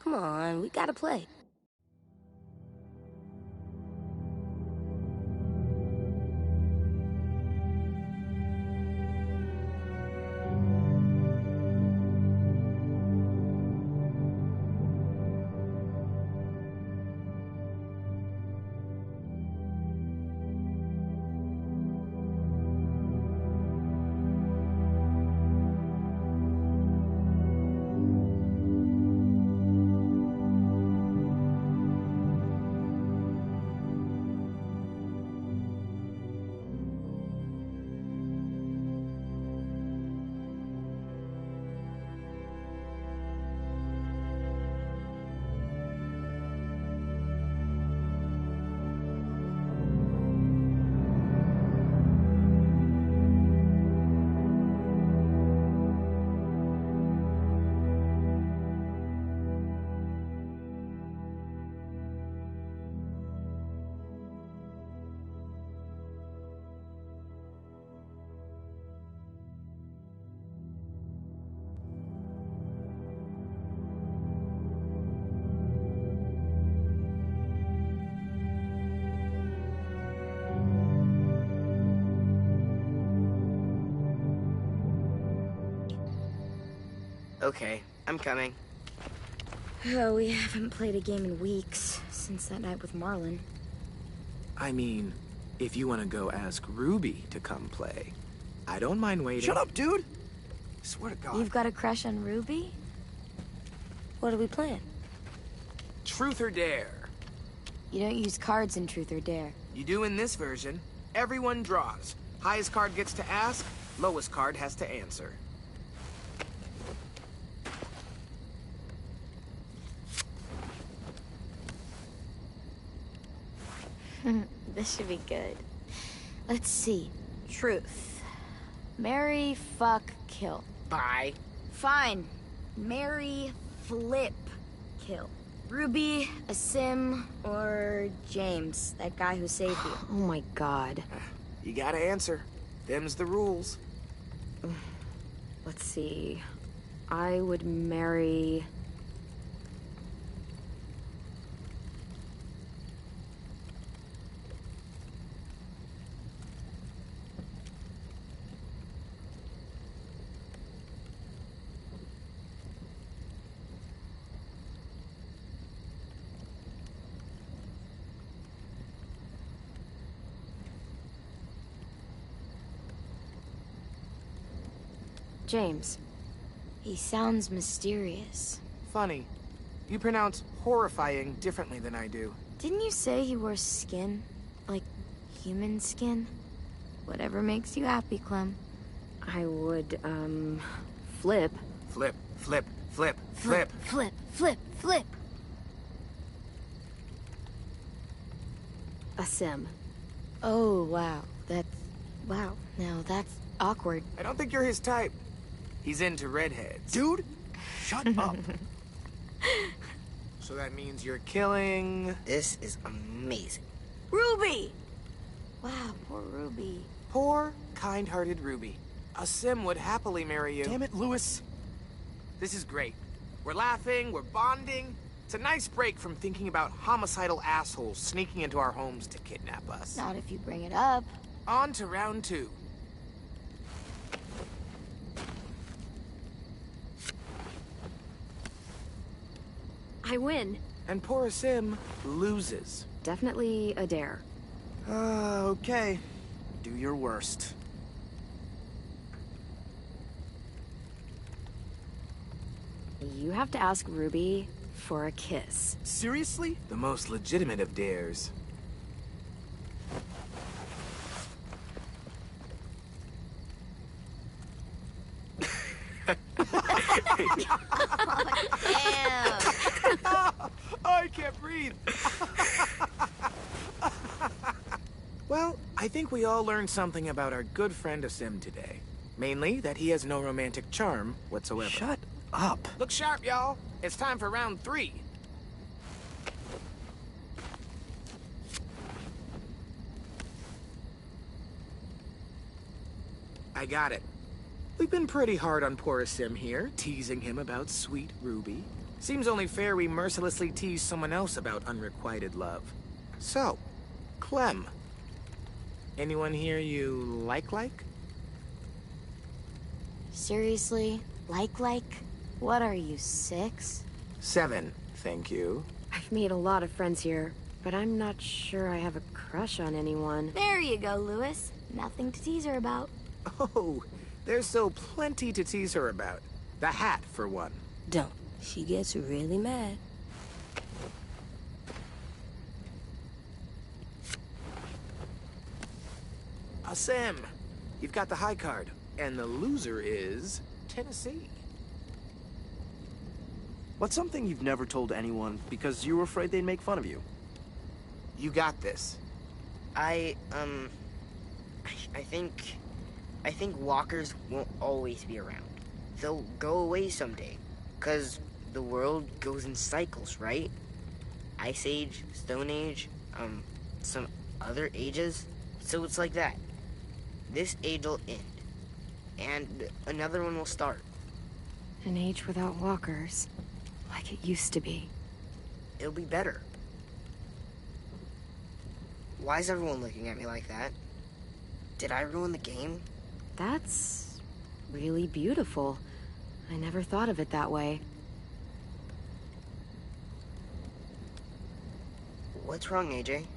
Come on, we gotta play. Okay, I'm coming. Oh, we haven't played a game in weeks, since that night with Marlon. I mean, if you want to go ask Ruby to come play, I don't mind waiting. Shut up, dude! Swear to God. You've got a crush on Ruby? What are we playing? Truth or Dare? You don't use cards in Truth or Dare. You do in this version. Everyone draws. Highest card gets to ask, lowest card has to answer. This should be good. Let's see. Truth. Marry, fuck, kill. Bye. Fine. Marry, flip, kill. Ruby, Asim, or James, that guy who saved you. Oh my god. You gotta answer. Them's the rules. Let's see. I would marry... James. He sounds mysterious. Funny. You pronounce horrifying differently than I do. Didn't you say he wore skin? Like, human skin? Whatever makes you happy, Clem. I would, flip. Flip, flip, flip, flip. Flip, flip, flip. Asim. Oh, wow. Wow. Now that's awkward. I don't think you're his type. He's into redheads. Dude, shut up. So that means you're killing... This is amazing. Ruby! Wow, poor Ruby. Poor, kind-hearted Ruby. Asim would happily marry you. Damn it, Lewis. This is great. We're laughing, we're bonding. It's a nice break from thinking about homicidal assholes sneaking into our homes to kidnap us. Not if you bring it up. On to round 2. I win. And poor Asim loses. Definitely a dare. Okay. Do your worst. You have to ask Ruby for a kiss. Seriously? The most legitimate of dares. Damn. I can't breathe. Well, I think we all learned something about our good friend Asim today. Mainly that he has no romantic charm whatsoever. Shut up. Look sharp, y'all. It's time for round 3. I got it. We've been pretty hard on poor Asim here, teasing him about sweet Ruby. Seems only fair we mercilessly tease someone else about unrequited love. So, Clem. Anyone here you like? Seriously? Like? What are you, 6? 7, thank you. I've made a lot of friends here, but I'm not sure I have a crush on anyone. There you go, Lewis. Nothing to tease her about. Oh, there's so plenty to tease her about. The hat, for one. Don't. She gets really mad. Sam, you've got the high card, and the loser is Tennessee. What's something you've never told anyone because you were afraid they'd make fun of you? You got this. I think walkers won't always be around. They'll go away someday, 'cause the world goes in cycles, right? Ice Age, Stone Age, some other ages. So it's like that. This age will end, and another one will start. An age without walkers, like it used to be. It'll be better. Why is everyone looking at me like that? Did I ruin the game? That's really beautiful. I never thought of it that way. What's wrong, AJ?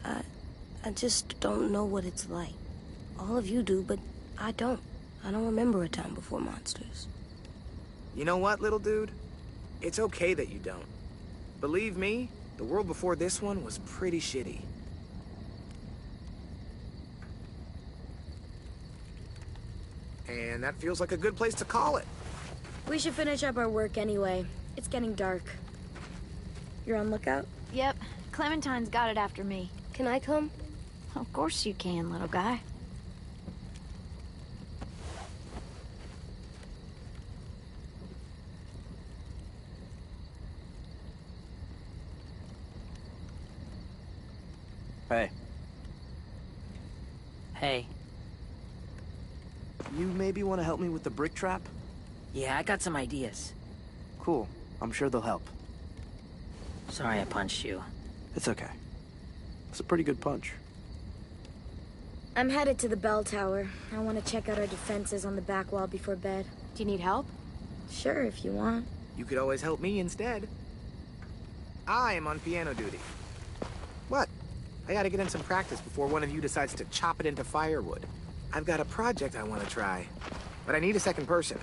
I just don't know what it's like. All of you do, but I don't. I don't remember a time before monsters. You know what, little dude? It's okay that you don't. Believe me, the world before this one was pretty shitty. And that feels like a good place to call it. We should finish up our work anyway. It's getting dark. You're on lookout? Yep. Clementine's got it after me. Can I come? Of course you can, little guy. Hey, Hey. you maybe want to help me with the brick trap? Yeah, I got some ideas. Cool. I'm sure they'll help. Sorry I punched you. It's okay. It's a pretty good punch. I'm headed to the bell tower. I want to check out our defenses on the back wall before bed. Do you need help? Sure, if you want. You could always help me instead. I am on piano duty. What? I gotta get in some practice before one of you decides to chop it into firewood. I've got a project I want to try, but I need a second person.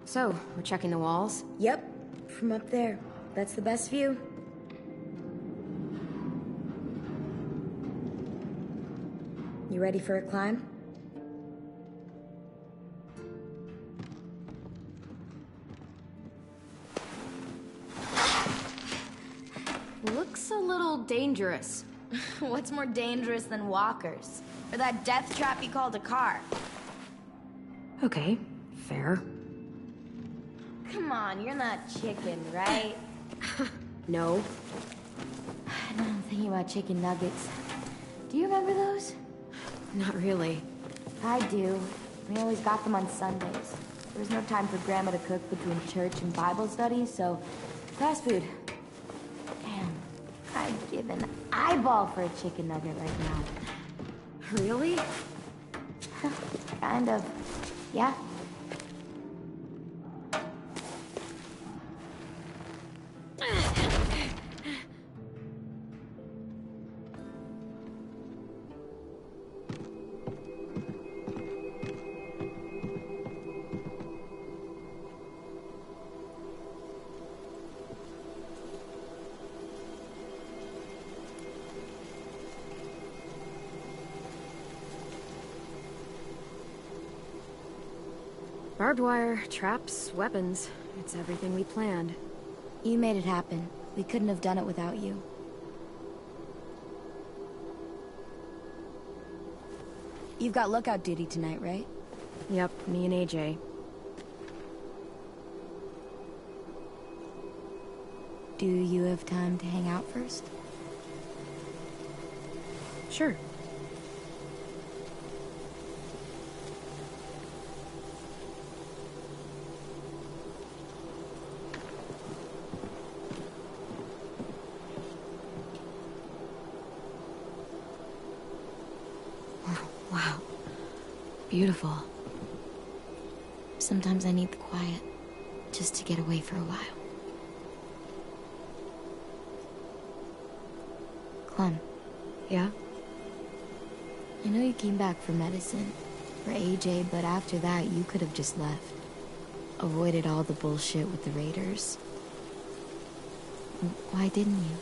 So, we're checking the walls? Yep, from up there. That's the best view. You ready for a climb? Looks a little dangerous. What's more dangerous than walkers? Or that death trap you called a car? Okay, fair. Come on, you're not chicken, right? No. No, I'm thinking about chicken nuggets. Do you remember those? Not really. I do. We always got them on Sundays. There was no time for Grandma to cook between church and Bible studies, so fast food. Damn, I'd give an eyeball for a chicken nugget right now. Really? Kind of. Yeah? Barbed wire, traps, weapons. It's everything we planned. You made it happen. We couldn't have done it without you. You've got lookout duty tonight, right? Yep, me and AJ. Do you have time to hang out first? Sure. Wow. Beautiful. Sometimes I need the quiet, just to get away for a while. Clem. Yeah? I know you came back for medicine, for AJ, but after that, you could have just left. Avoided all the bullshit with the raiders. Why didn't you?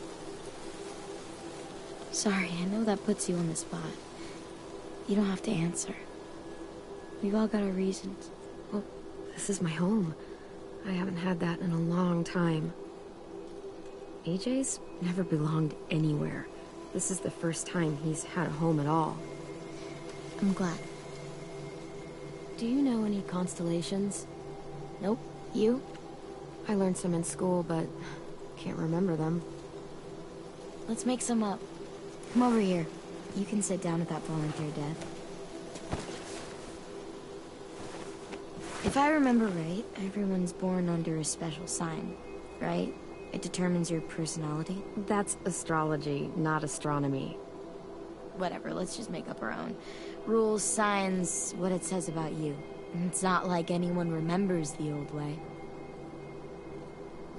Sorry, I know that puts you on the spot. You don't have to answer. We've all got our reasons. Well, this is my home. I haven't had that in a long time. AJ's never belonged anywhere. This is the first time he's had a home at all. I'm glad. Do you know any constellations? Nope. You? I learned some in school, but can't remember them. Let's make some up. Come over here. You can sit down at that volunteer desk. If I remember right, everyone's born under a special sign, right? It determines your personality. That's astrology, not astronomy. Whatever, let's just make up our own. Rules, signs, what it says about you. It's not like anyone remembers the old way.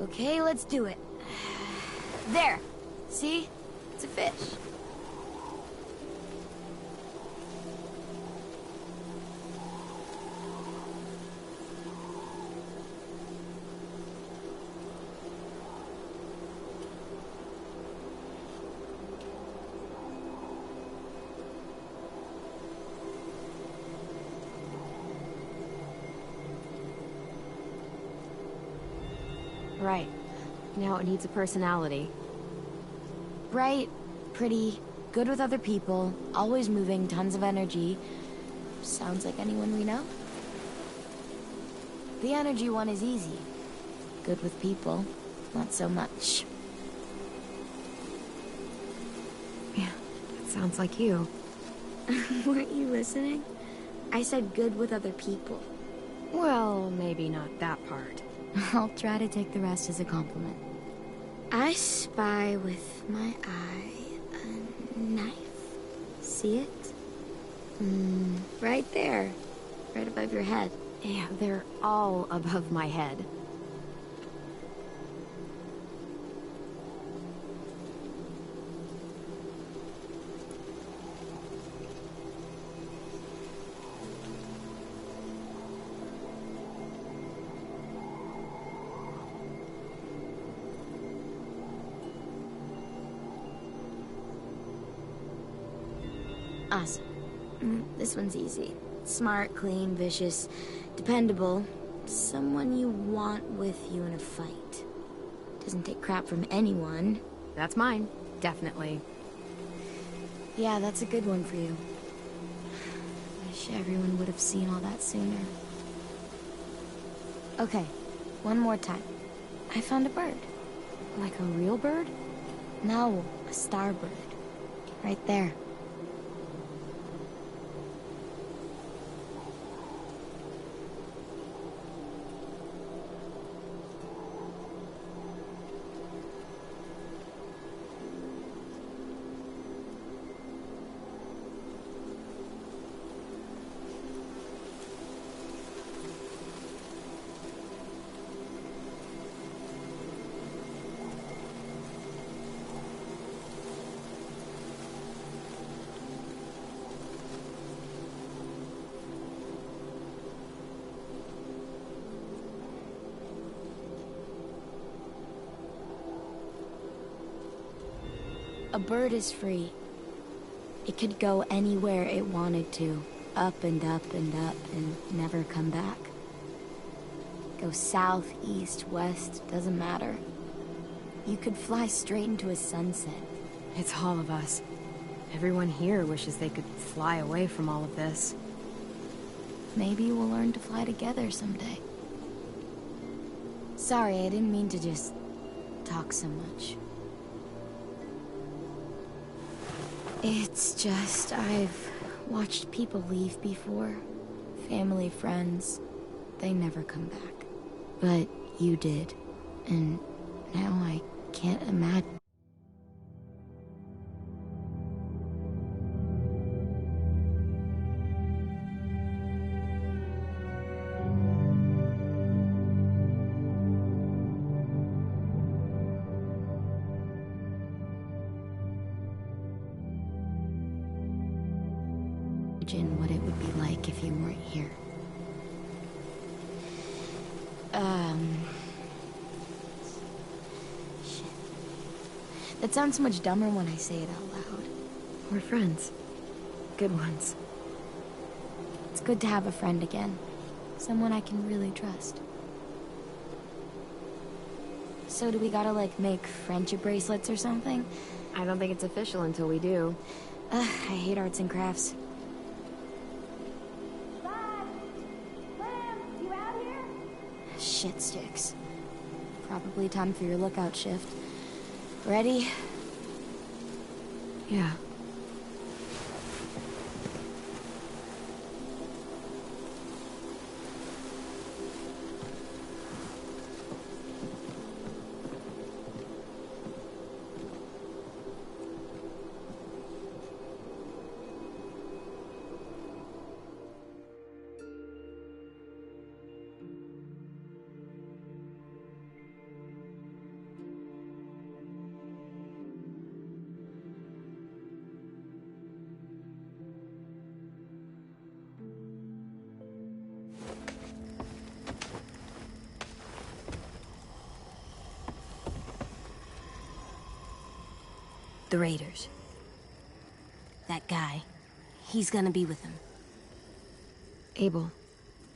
Okay, let's do it. There! See? It's a fish. Right. Now it needs a personality. Bright, pretty, good with other people, always moving, tons of energy. Sounds like anyone we know. The energy one is easy. Good with people, not so much. Yeah, it sounds like you. Weren't you listening? I said good with other people. Well, maybe not that part. I'll try to take the rest as a compliment. I spy with my eye a knife. See it? Right there. Right above your head. Yeah, they're all above my head. Awesome. This one's easy. Smart, clean, vicious, dependable. Someone you want with you in a fight. Doesn't take crap from anyone. That's mine. Definitely. Yeah, that's a good one for you. Wish everyone would have seen all that sooner. Okay, one more time. I found a bird. Like a real bird? No, a starbird. Right there. A bird is free. It could go anywhere it wanted to. Up and up and up and never come back. Go south, east, west, doesn't matter. You could fly straight into a sunset. It's all of us. Everyone here wishes they could fly away from all of this. Maybe we'll learn to fly together someday. Sorry, I didn't mean to just talk so much. It's just, I've watched people leave before. Family, friends. They never come back. But you did. And now I can't imagine. What it would be like if you weren't here. Shit. That sounds so much dumber when I say it out loud. We're friends. Good ones. It's good to have a friend again. Someone I can really trust. So do we gotta, like, make friendship bracelets or something? I don't think it's official until we do. I hate arts and crafts. Shit sticks. Probably time for your lookout shift. Ready? Yeah. The Raiders. That guy. He's gonna be with him. Abel.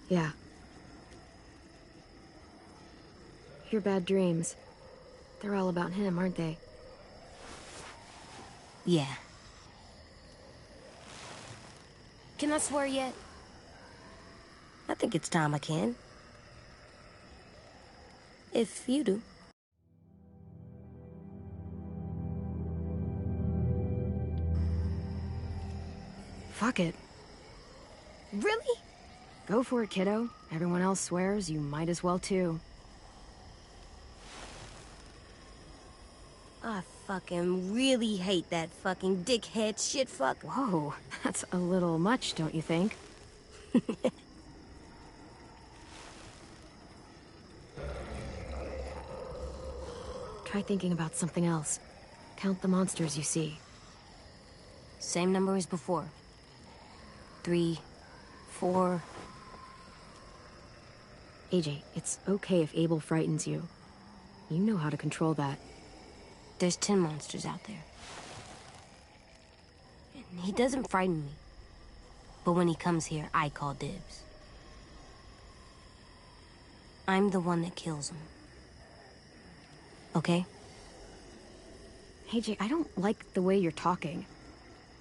Yeah. Your bad dreams. They're all about him, aren't they? Yeah. Can I swear yet? I think it's time I can. If you do. Fuck it. Really? Go for it, kiddo. Everyone else swears, you might as well too. I fucking really hate that fucking dickhead shitfuck. Whoa, that's a little much, don't you think? Try thinking about something else. Count the monsters you see. Same number as before. 3, 4... AJ, it's okay if Abel frightens you. You know how to control that. There's 10 monsters out there. And he doesn't frighten me. But when he comes here, I call dibs. I'm the one that kills him. Okay? AJ, I don't like the way you're talking.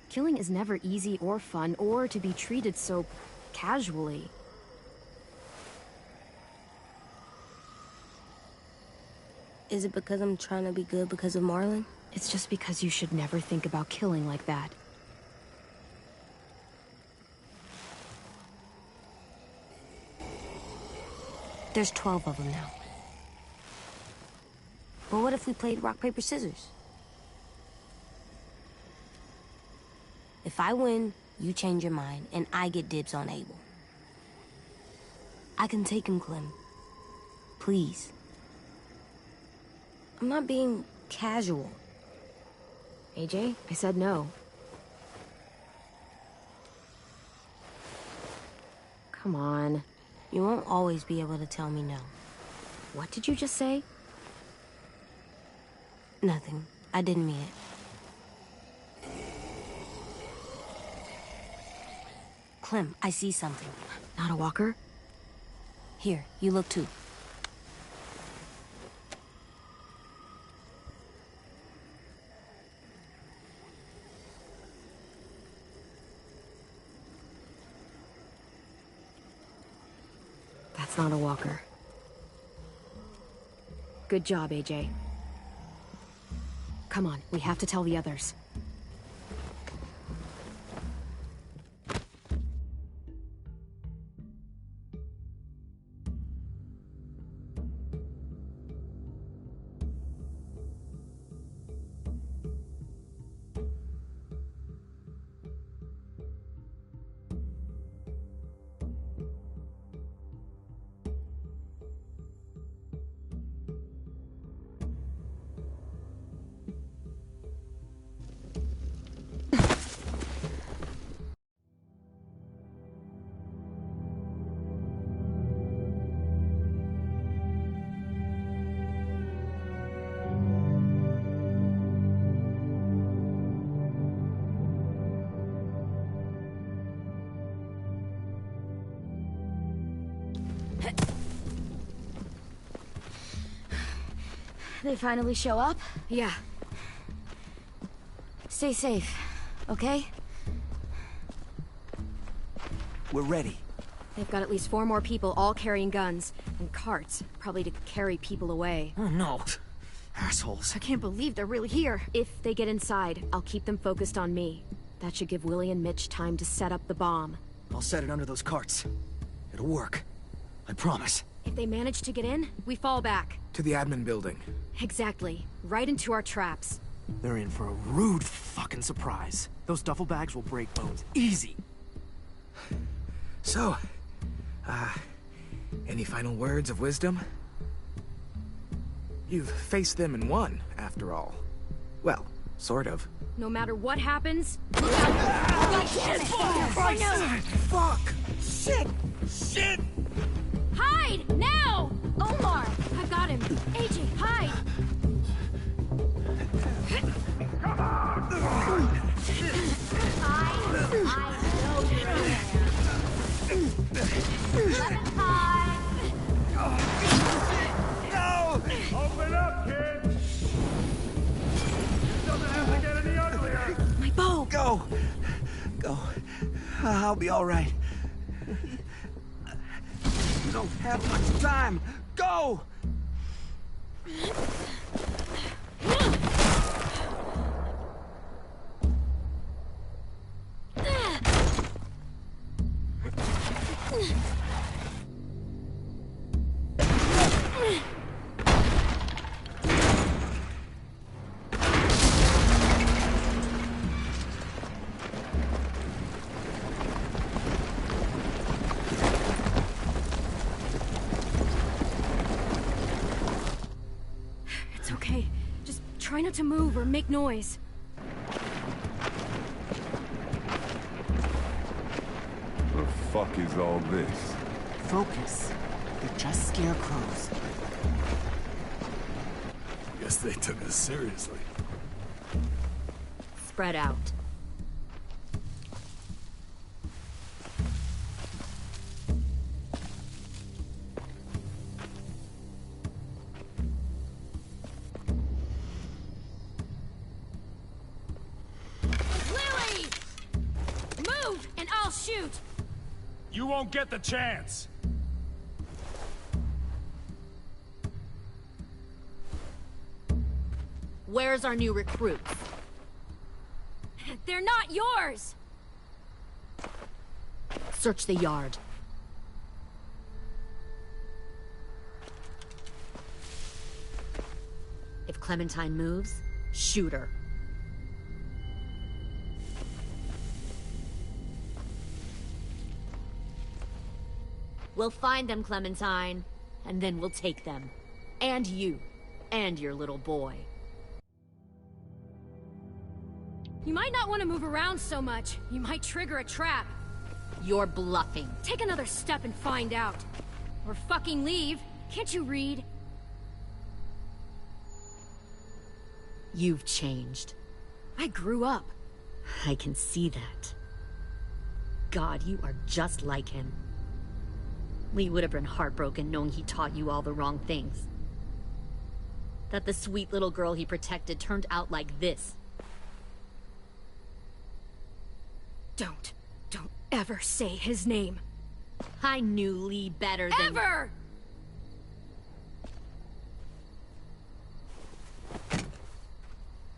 Killing is never easy or fun, or to be treated so casually. Is it because I'm trying to be good because of Marlon? It's just because you should never think about killing like that. There's 12 of them now. But what if we played rock, paper, scissors? If I win, you change your mind, and I get dibs on Abel. I can take him, Clem. Please. I'm not being casual. AJ, I said no. Come on. You won't always be able to tell me no. What did you just say? Nothing. I didn't mean it. Clem, I see something. Not a walker? Here, you look too. That's not a walker. Good job, AJ. Come on, we have to tell the others. They finally show up? Yeah. Stay safe, okay? We're ready. They've got at least 4 more people, all carrying guns. And carts, probably to carry people away. Oh no. Assholes. I can't believe they're really here. If they get inside, I'll keep them focused on me. That should give Willie and Mitch time to set up the bomb. I'll set it under those carts. It'll work. I promise. If they manage to get in, we fall back. To the admin building. Exactly. Right into our traps. They're in for a rude fucking surprise. Those duffel bags will break bones. Easy. So, any final words of wisdom? You've faced them and won, after all. Well, sort of. No matter what happens, look out! Fuck! Shit! Shit! Hide! Now! Omar! I got him! AJ, hide! Come on! I know you. Lemon pie! No! Open up, kid! It doesn't have to get any uglier! My bow! Go! Go. I'll be all right. You don't have much time. Go! It's okay. Just try not to move or make noise. The fuck is all this? Focus. They're just scarecrows. Guess they took this seriously. Spread out. Lily! Move, and I'll shoot! You won't get the chance! Where's our new recruits? They're not yours! Search the yard. If Clementine moves, shoot her. We'll find them, Clementine, and then we'll take them. And you. And your little boy. You might not want to move around so much. You might trigger a trap. You're bluffing. Take another step and find out. Or fucking leave. Can't you read? You've changed. I grew up. I can see that. God, you are just like him. We would have been heartbroken knowing he taught you all the wrong things. That the sweet little girl he protected turned out like this. Don't ever say his name. I knew Lee better than... Ever!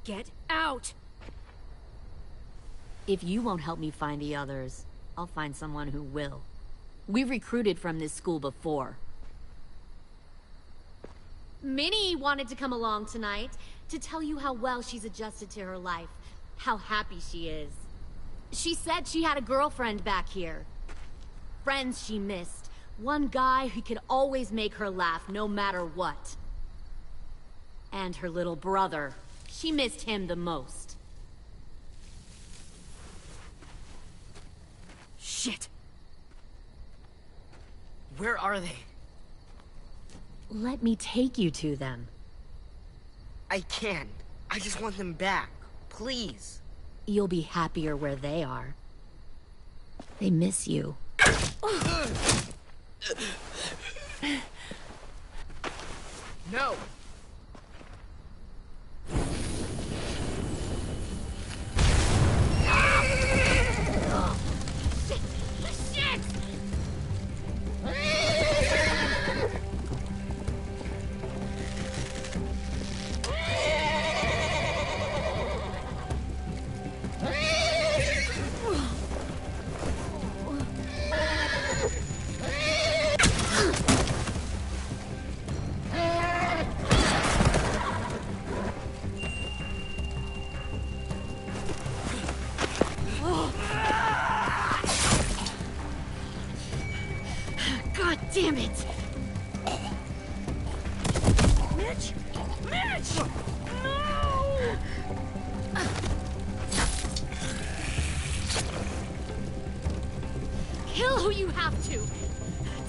Get out! If you won't help me find the others, I'll find someone who will. We recruited from this school before. Minnie wanted to come along tonight to tell you how well she's adjusted to her life, how happy she is. She said she had a girlfriend back here. Friends she missed. One guy who could always make her laugh no matter what. And her little brother. She missed him the most. Shit! Where are they? Let me take you to them. I can't. I just want them back. Please. You'll be happier where they are. They miss you. No! God damn it! Mitch! Mitch! No! Kill who you have to!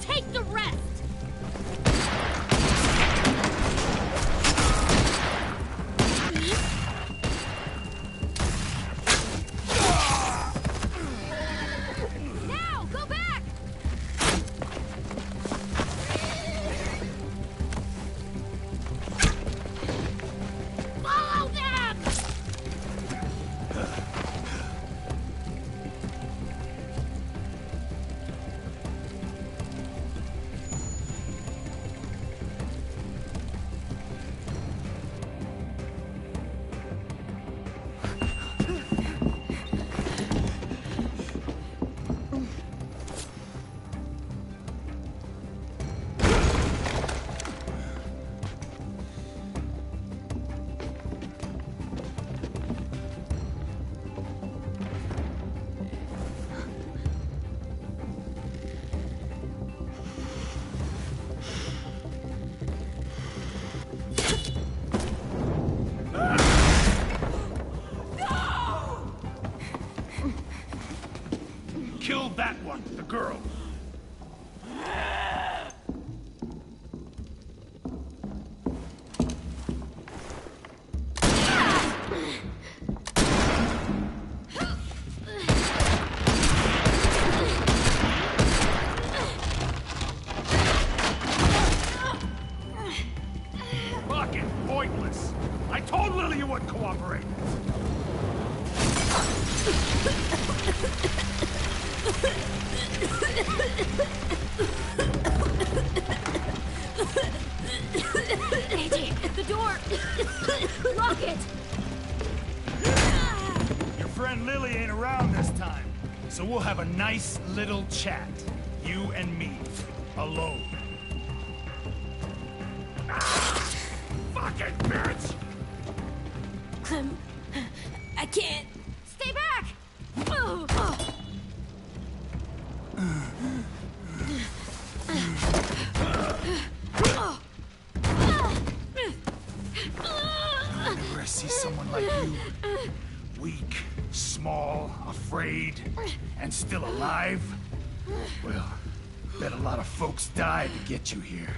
Take the rest! Now! Go back! Follow them! Kill that one, the girl. Fucking pointless. I told Lily you would cooperate. AJ, the door! Lock it! Your friend Lily ain't around this time, so we'll have a nice little chat. You and me. Alone. Ah! Fucking bitch! Clem, I can't. Stay back! Oh. Whenever I see someone like you, weak, small, afraid, and still alive, well, bet a lot of folks died to get you here.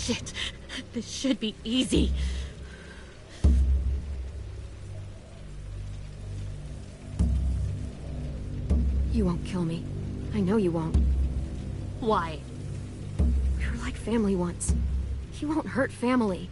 Shit. This should be easy. You won't kill me. I know you won't. Why? We were like family once. You won't hurt family.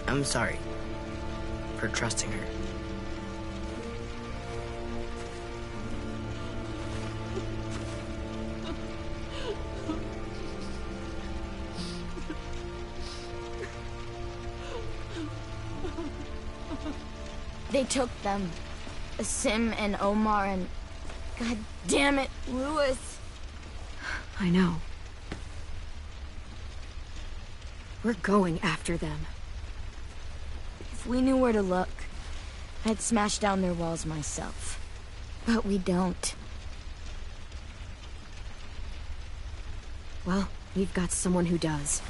I'm sorry for trusting her. They took them. Sim and Omar and... God damn it, Lewis. I know. We're going after them. If we knew where to look, I'd smash down their walls myself. But we don't. Well, we've got someone who does.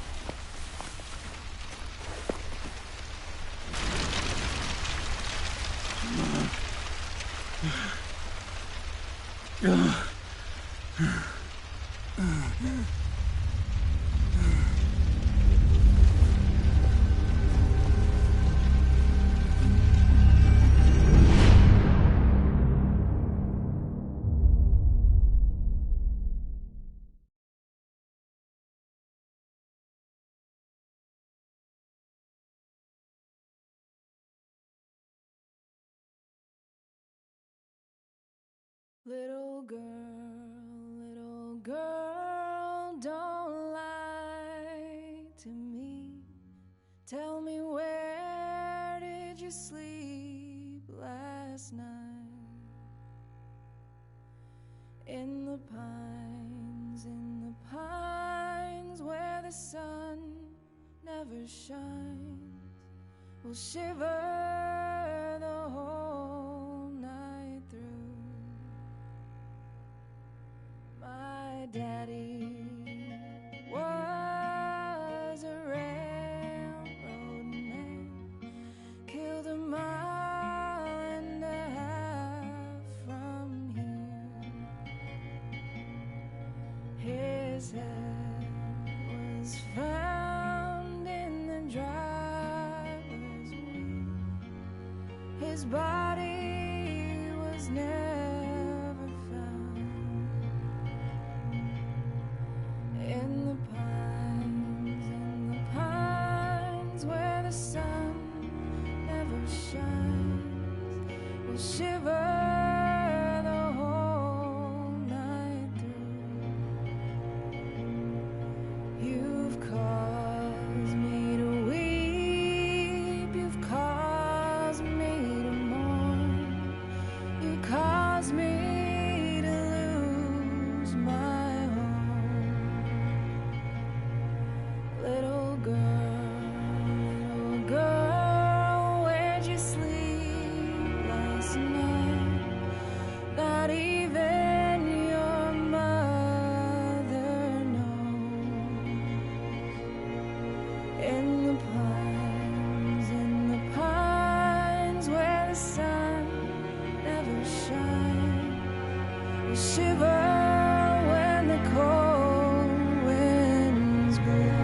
Little girl, don't lie to me. Tell me, where did you sleep last night? In the pines where the sun never shines. We'll shiver the whole night through. My daddy was a railroad man, killed a mile and a half from here. His head was found in the driver's wheel. His body was never found. In the pines where the sun never shines, we'll shiver the whole night through. You've caused me to weep, you've caused me to mourn, you caused me to lose my home. Little girl, where'd you sleep last night? Not even your mother knows. In the pines where the sun never shines, we shiver when the cold winds blow.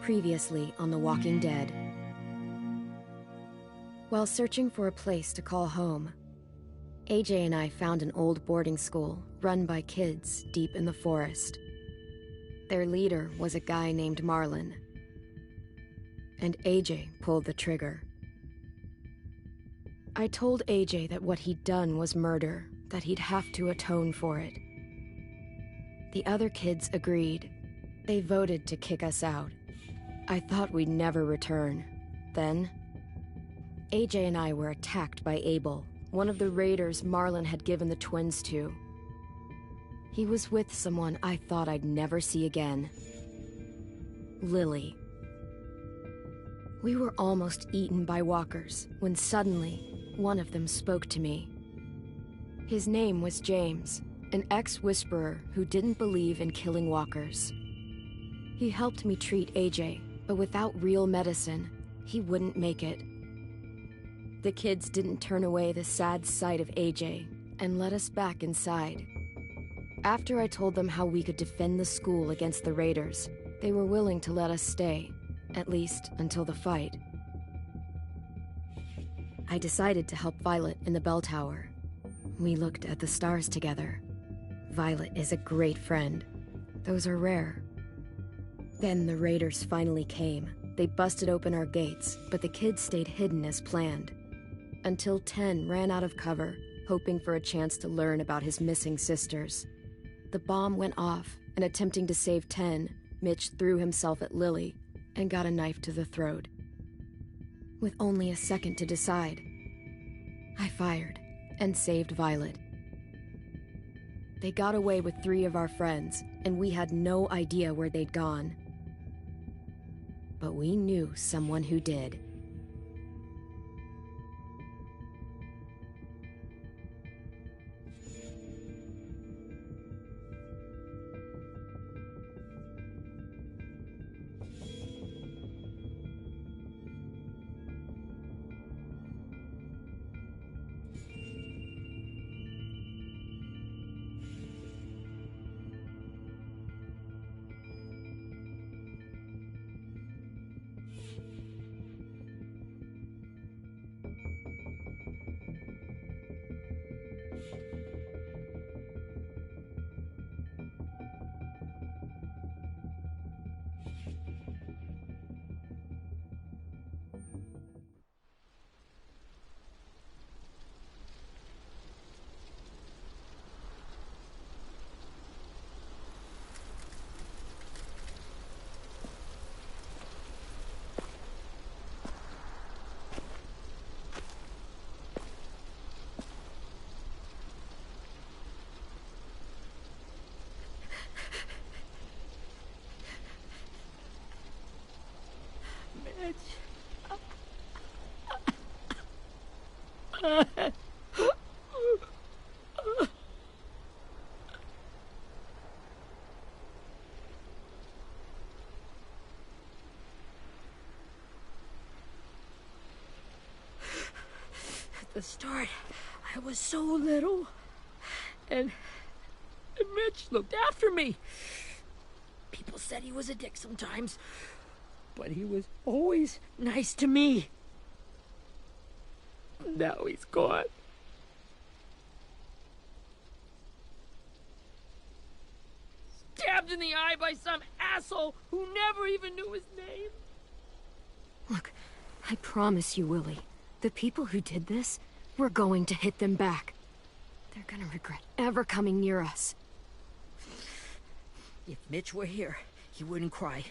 Previously on The Walking Dead. While searching for a place to call home, AJ and I found an old boarding school run by kids deep in the forest. Their leader was a guy named Marlon, and AJ pulled the trigger. I told AJ that what he'd done was murder, that he'd have to atone for it. The other kids agreed. They voted to kick us out. I thought we'd never return. Then, AJ and I were attacked by Abel, one of the raiders Marlon had given the twins to. He was with someone I thought I'd never see again. Lily. We were almost eaten by walkers when suddenly one of them spoke to me. His name was James, an ex-whisperer who didn't believe in killing walkers. He helped me treat AJ, but without real medicine, he wouldn't make it. The kids didn't turn away the sad sight of AJ, and let us back inside. After I told them how we could defend the school against the raiders, they were willing to let us stay, at least until the fight. I decided to help Violet in the bell tower. We looked at the stars together. Violet is a great friend. Those are rare. Then the raiders finally came. They busted open our gates, but the kids stayed hidden as planned. Until 10 ran out of cover, hoping for a chance to learn about his missing sisters. The bomb went off, and attempting to save 10, Mitch threw himself at Lily and got a knife to the throat. With only a second to decide, I fired and saved Violet. They got away with 3 of our friends, and we had no idea where they'd gone. But we knew someone who did. At the start, I was so little, and Mitch looked after me. People said he was a dick sometimes, but he was always nice to me. Now he's gone. Stabbed in the eye by some asshole who never even knew his name. Look, I promise you, Willie, the people who did this, we're going to hit them back. They're gonna regret ever coming near us. If Mitch were here, he wouldn't cry.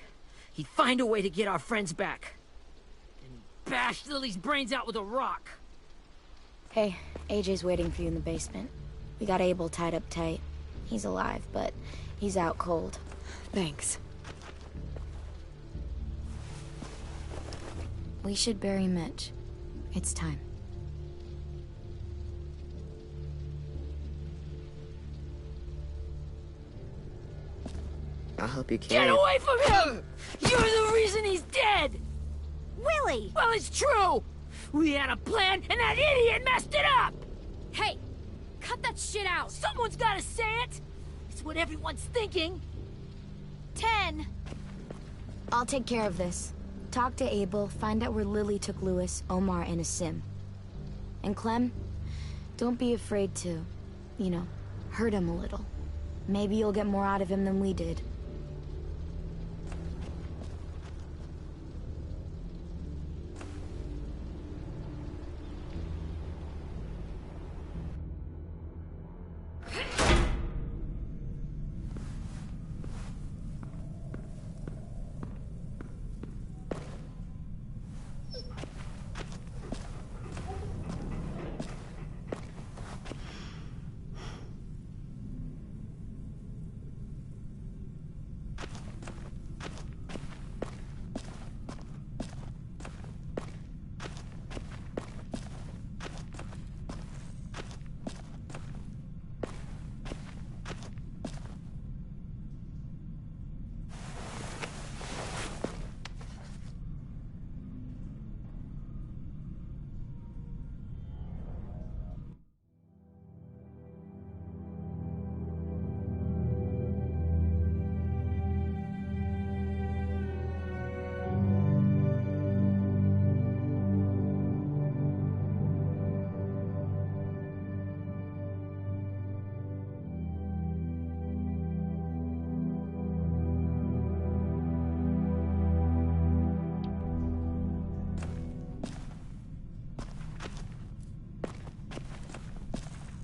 He'd find a way to get our friends back. Then he'd bash Lily's brains out with a rock. Hey, AJ's waiting for you in the basement. We got Abel tied up tight. He's alive, but he's out cold. Thanks. We should bury Mitch. It's time. I'll help you carry. Get away from him! You're the reason he's dead! Willie! Well, it's true! We had a plan, and that idiot messed it up! Hey! Cut that shit out! Someone's gotta say it! It's what everyone's thinking. 10! I'll take care of this. Talk to Abel, find out where Lily took Lewis, Omar, and a sim. And Clem, don't be afraid to, hurt him a little. Maybe you'll get more out of him than we did.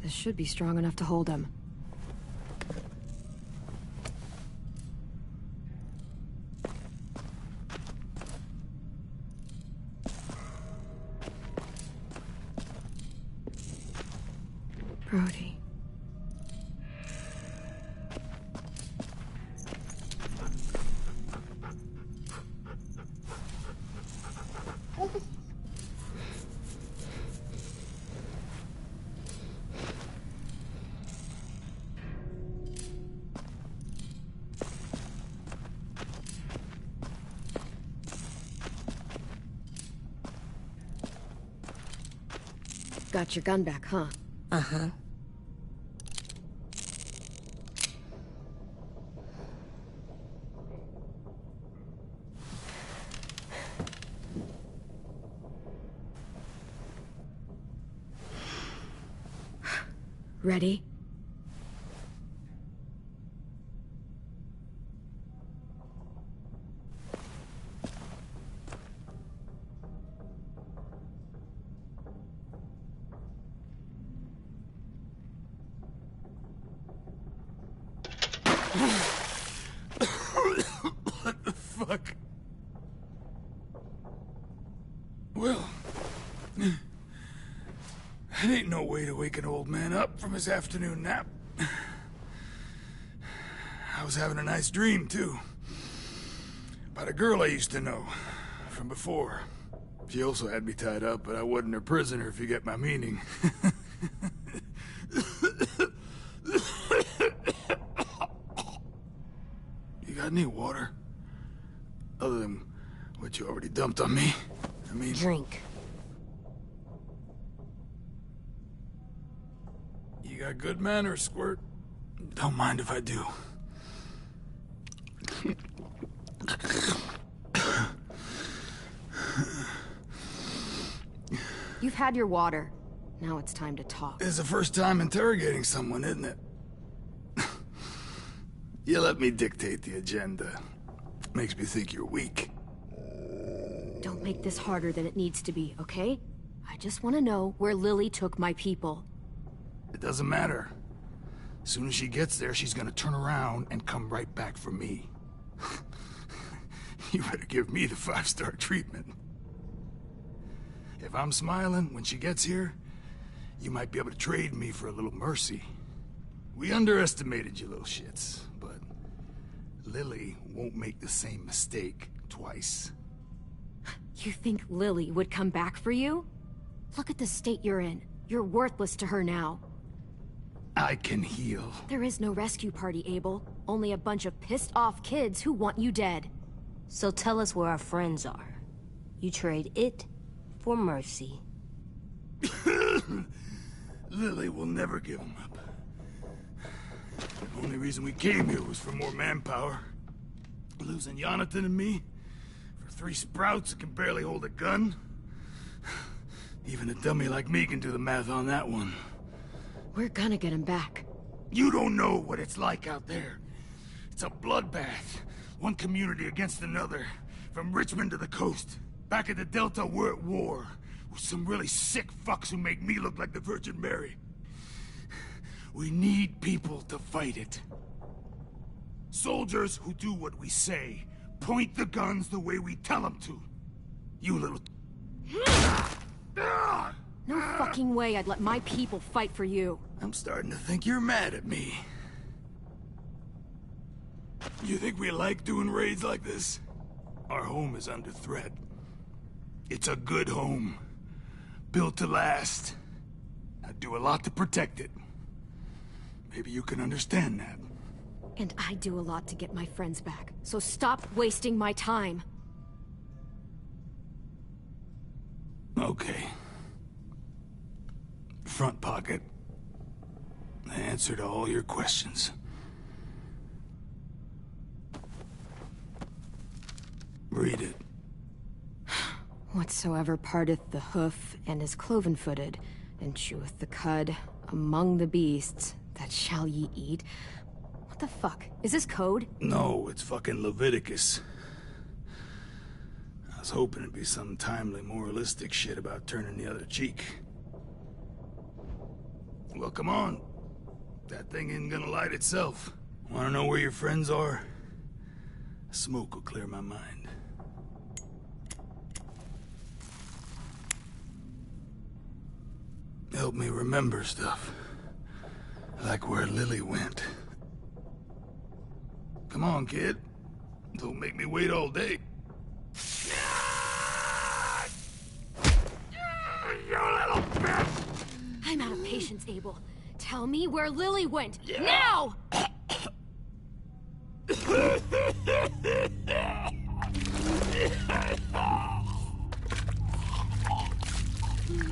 This should be strong enough to hold him. Brody. Got your gun back, huh? Uh-huh. Ready? What the fuck? Well, that ain't no way to wake an old man up from his afternoon nap. I was having a nice dream, too. About a girl I used to know from before. She also had me tied up, but I wasn't her prisoner, if you get my meaning. You got any water? Other than what you already dumped on me? I mean... Drink. You got good manners, Squirt. Don't mind if I do. You've had your water. Now it's time to talk. It's the first time interrogating someone, isn't it? You let me dictate the agenda. Makes me think you're weak. Don't make this harder than it needs to be, okay? I just want to know where Lily took my people. It doesn't matter. As soon as she gets there, she's gonna turn around and come right back for me. You better give me the 5-star treatment. If I'm smiling when she gets here, you might be able to trade me for a little mercy. We underestimated you little shits, but Lily won't make the same mistake twice. You think Lily would come back for you? Look at the state you're in. You're worthless to her now. I can heal. There is no rescue party, Abel. Only a bunch of pissed-off kids who want you dead. So tell us where our friends are. You trade it for mercy. Lily will never give them up. The only reason we came here was for more manpower. Losing Jonathan and me for 3 sprouts that can barely hold a gun. Even a dummy like me can do the math on that one. We're gonna get him back. You don't know what it's like out there. It's a bloodbath. One community against another. From Richmond to the coast. Back at the Delta, we're at war. With some really sick fucks who make me look like the Virgin Mary. We need people to fight it. Soldiers who do what we say. Point the guns the way we tell them to. You little... No fucking way I'd let my people fight for you. I'm starting to think you're mad at me. You think we like doing raids like this? Our home is under threat. It's a good home. Built to last. I do a lot to protect it. Maybe you can understand that. And I do a lot to get my friends back. So stop wasting my time. Okay. Front pocket. The answer to all your questions. Read it. Whatsoever parteth the hoof and is cloven-footed, and cheweth the cud among the beasts, that shall ye eat. What the fuck? Is this code? No, it's fucking Leviticus. I was hoping it'd be some timely moralistic shit about turning the other cheek. Well, come on. That thing isn't gonna light itself. Wanna know where your friends are? Smoke will clear my mind. Help me remember stuff. Like where Lily went. Come on, kid. Don't make me wait all day. You little bitch! I'm out of patience, Abel. Tell me where Lily went. Yeah. Now!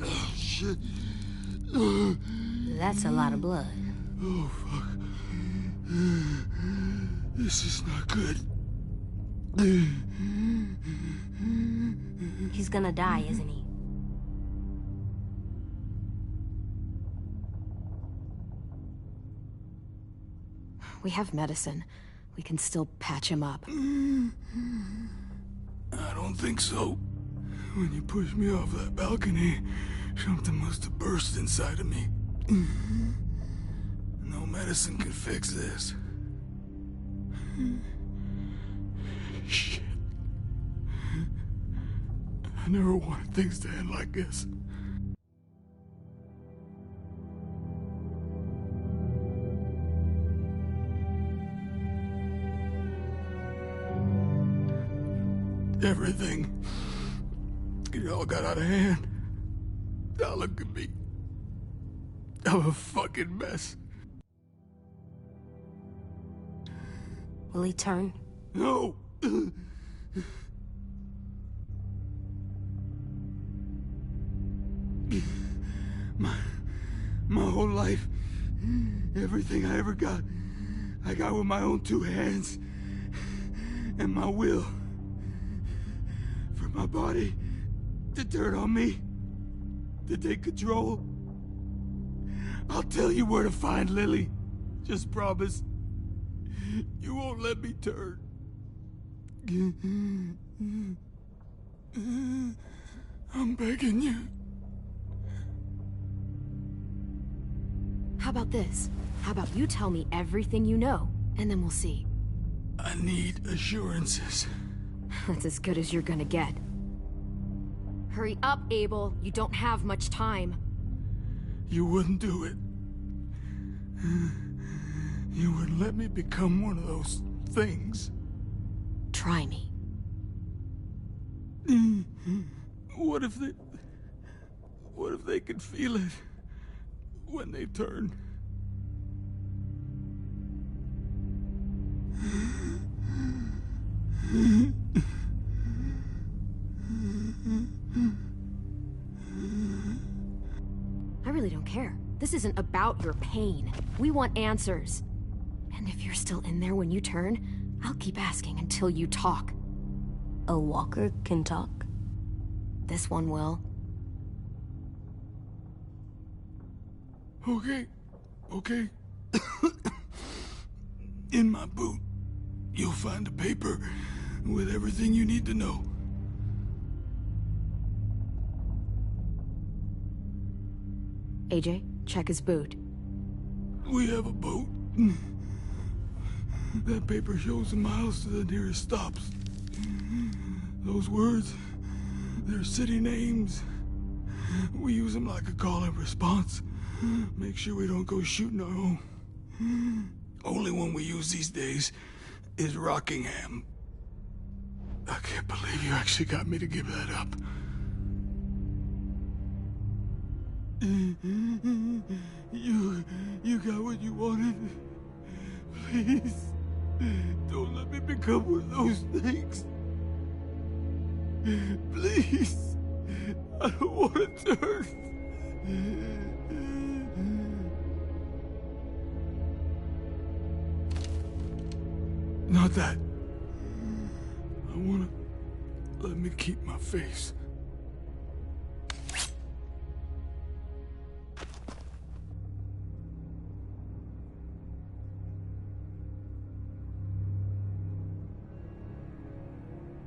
Oh, shit. That's a lot of blood. Oh, fuck. This is not good. He's gonna die, isn't he? We have medicine. We can still patch him up. I don't think so. When you pushed me off that balcony, something must have burst inside of me. No medicine could fix this. Shit. I never wanted things to end like this. Everything. It all got out of hand. Now look at me. I'm a fucking mess. Will he turn? No! My whole life, everything I ever got, I got with my own two hands and my will. For my body to turn on me, to take control. I'll tell you where to find Lily. Just promise. You won't let me turn. I'm begging you. How about this? How about you tell me everything you know, and then we'll see. I need assurances. That's as good as you're gonna get. Hurry up, Abel. You don't have much time. You wouldn't do it. You wouldn't let me become one of those things. Try me. What if they could feel it when they turn? I really don't care. This isn't about your pain. We want answers. And if you're still in there when you turn, I'll keep asking until you talk. A walker can talk? This one will. Okay. In my boot, you'll find a paper with everything you need to know. AJ, check his boot. We have a boat. That paper shows the miles to the nearest stops. Those words, they're city names. We use them like a call and response. Make sure we don't go shooting our own. Only one we use these days is Rockingham. I can't believe you actually got me to give that up. You got what you wanted. Please, don't let me become one of those things. Please, I don't want to turn. Not that. I want to let me keep my face.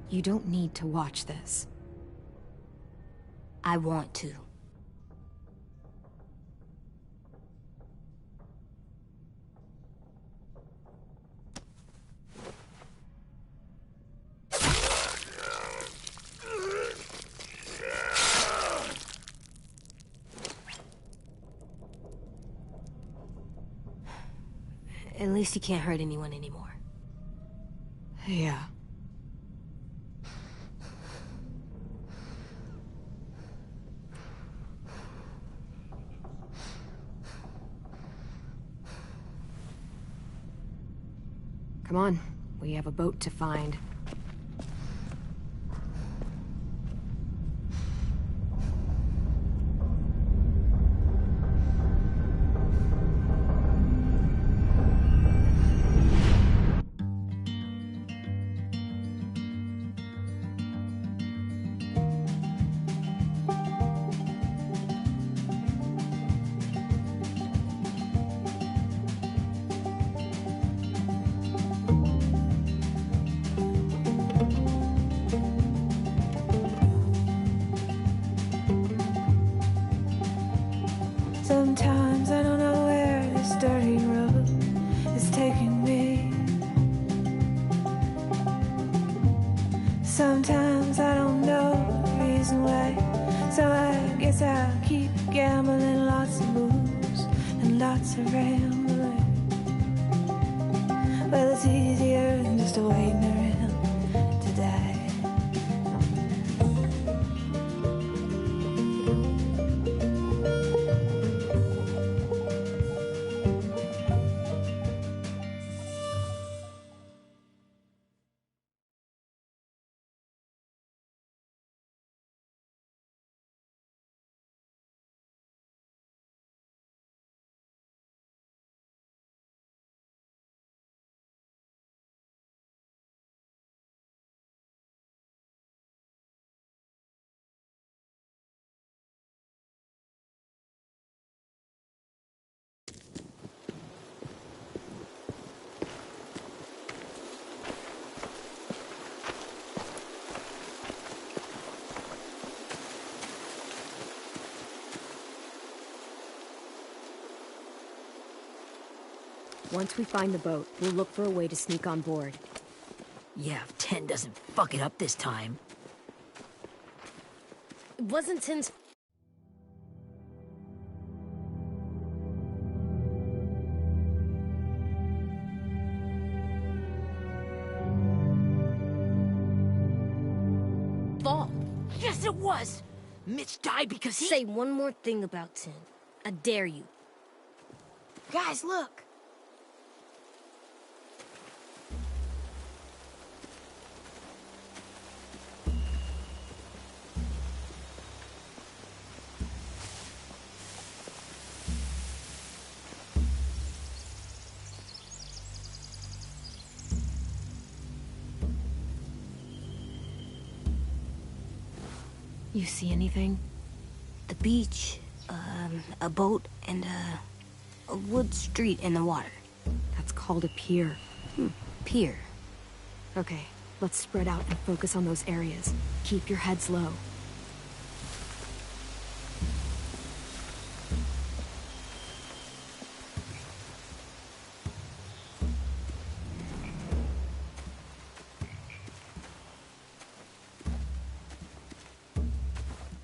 You don't need to watch this. I want to. At least he can't hurt anyone anymore. Yeah. Come on, we have a boat to find. Sometimes I don't know where this dirty road is taking me. Sometimes I don't know the reason why, so I guess I'll keep gambling, lots of moves and lots of rambling. Well, it's easier than just waiting around to die. Once we find the boat, we'll look for a way to sneak on board. Yeah, if 10 doesn't fuck it up this time. It wasn't 10's... fault. Yes, it was! Mitch died because he... Say one more thing about 10. I dare you. Guys, look! You see anything? The beach, a boat, and a wood street in the water. That's called a pier. Pier. Okay, let's spread out and focus on those areas. Keep your heads low.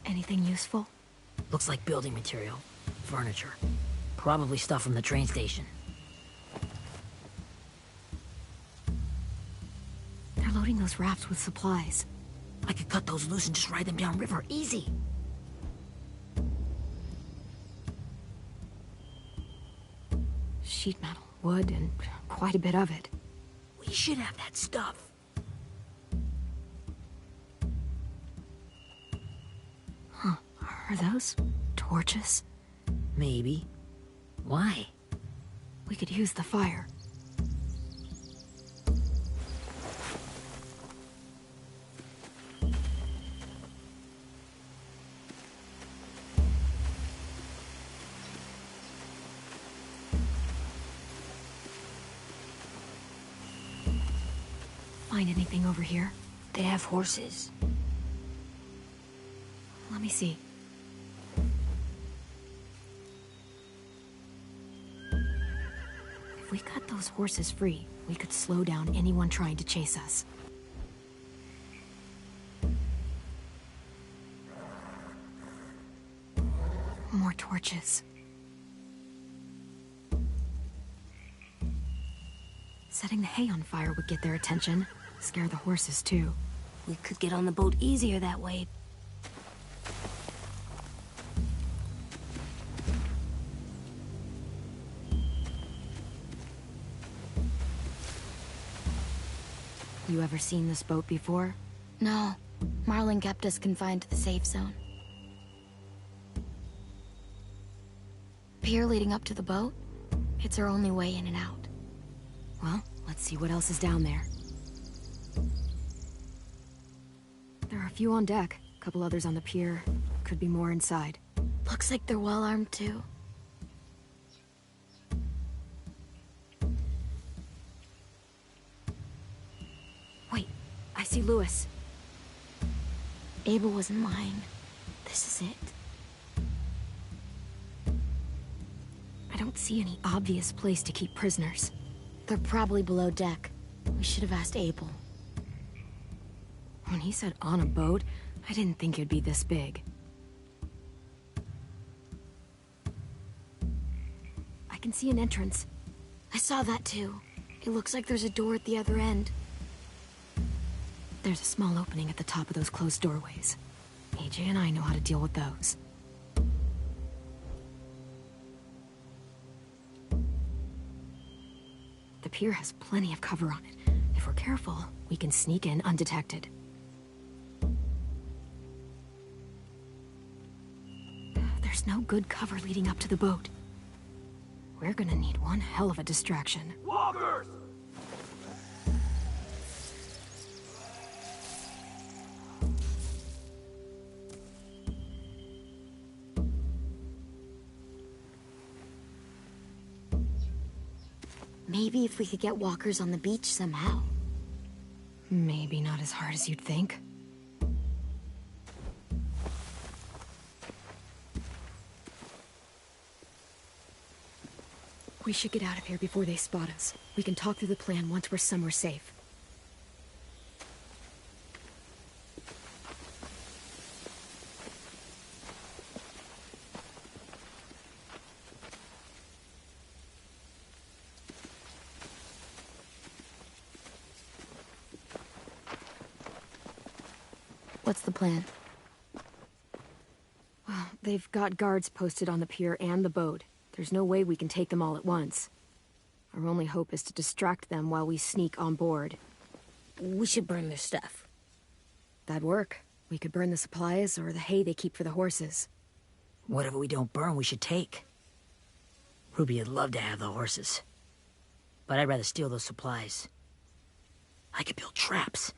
Anything useful? Looks like building material. Furniture. Probably stuff from the train station. They're loading those rafts with supplies. I could cut those loose and just ride them downriver. Easy. Sheet metal, wood, and quite a bit of it. We should have that stuff. Are those torches? Maybe. Why? We could use the fire. Find anything over here? They have horses. Let me see. If we cut those horses free, we could slow down anyone trying to chase us. More torches. Setting the hay on fire would get their attention. Scare the horses, too. We could get on the boat easier that way. You ever seen this boat before? No. Marlin kept us confined to the safe zone. Pier leading up to the boat? It's our only way in and out. Well, let's see what else is down there. There are a few on deck, a couple others on the pier. Could be more inside. Looks like they're well armed too. Wait, I see Lewis. Abel wasn't lying. This is it. I don't see any obvious place to keep prisoners. They're probably below deck. We should have asked Abel. When he said on a boat, I didn't think it'd be this big. I can see an entrance. I saw that too. It looks like there's a door at the other end. There's a small opening at the top of those closed doorways. AJ and I know how to deal with those. The pier has plenty of cover on it. If we're careful, we can sneak in undetected. There's no good cover leading up to the boat. We're gonna need one hell of a distraction. Walkers! Maybe if we could get walkers on the beach somehow. Maybe not as hard as you'd think. We should get out of here before they spot us. We can talk through the plan once we're somewhere safe. What's the plan? Well, they've got guards posted on the pier and the boat. There's no way we can take them all at once. Our only hope is to distract them while we sneak on board. We should burn their stuff. That'd work. We could burn the supplies or the hay they keep for the horses. Whatever we don't burn, we should take. Ruby would love to have the horses. But I'd rather steal those supplies. I could build traps.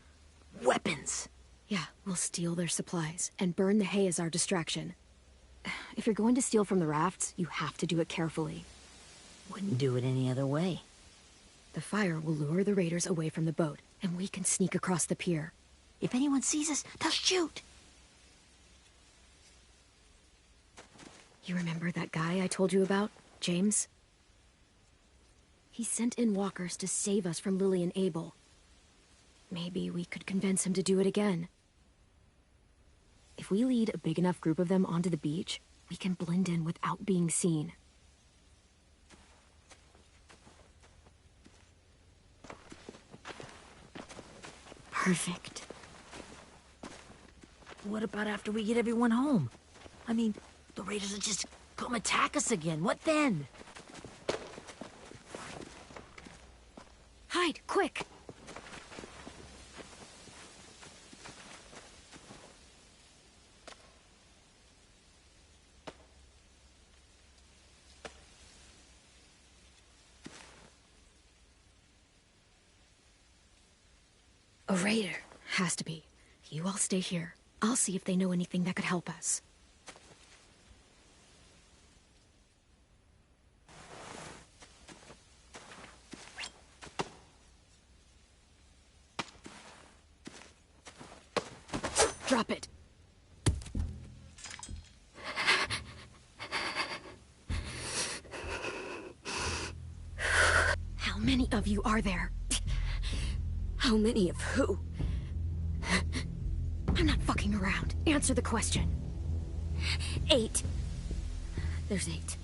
Weapons. Yeah, we'll steal their supplies and burn the hay as our distraction. If you're going to steal from the rafts, you have to do it carefully. Wouldn't do it any other way. The fire will lure the raiders away from the boat, and we can sneak across the pier. If anyone sees us, they'll shoot. You remember that guy I told you about, James? He sent in walkers to save us from Lily and Abel. Maybe we could convince him to do it again. If we lead a big enough group of them onto the beach, we can blend in without being seen. Perfect. What about after we get everyone home? I mean, the raiders will just come attack us again. What then? Hide, quick! A raider. Has to be. You all stay here. I'll see if they know anything that could help us. Drop it. How many of you are there? How many of who? I'm not fucking around. Answer the question. 8. There's 8.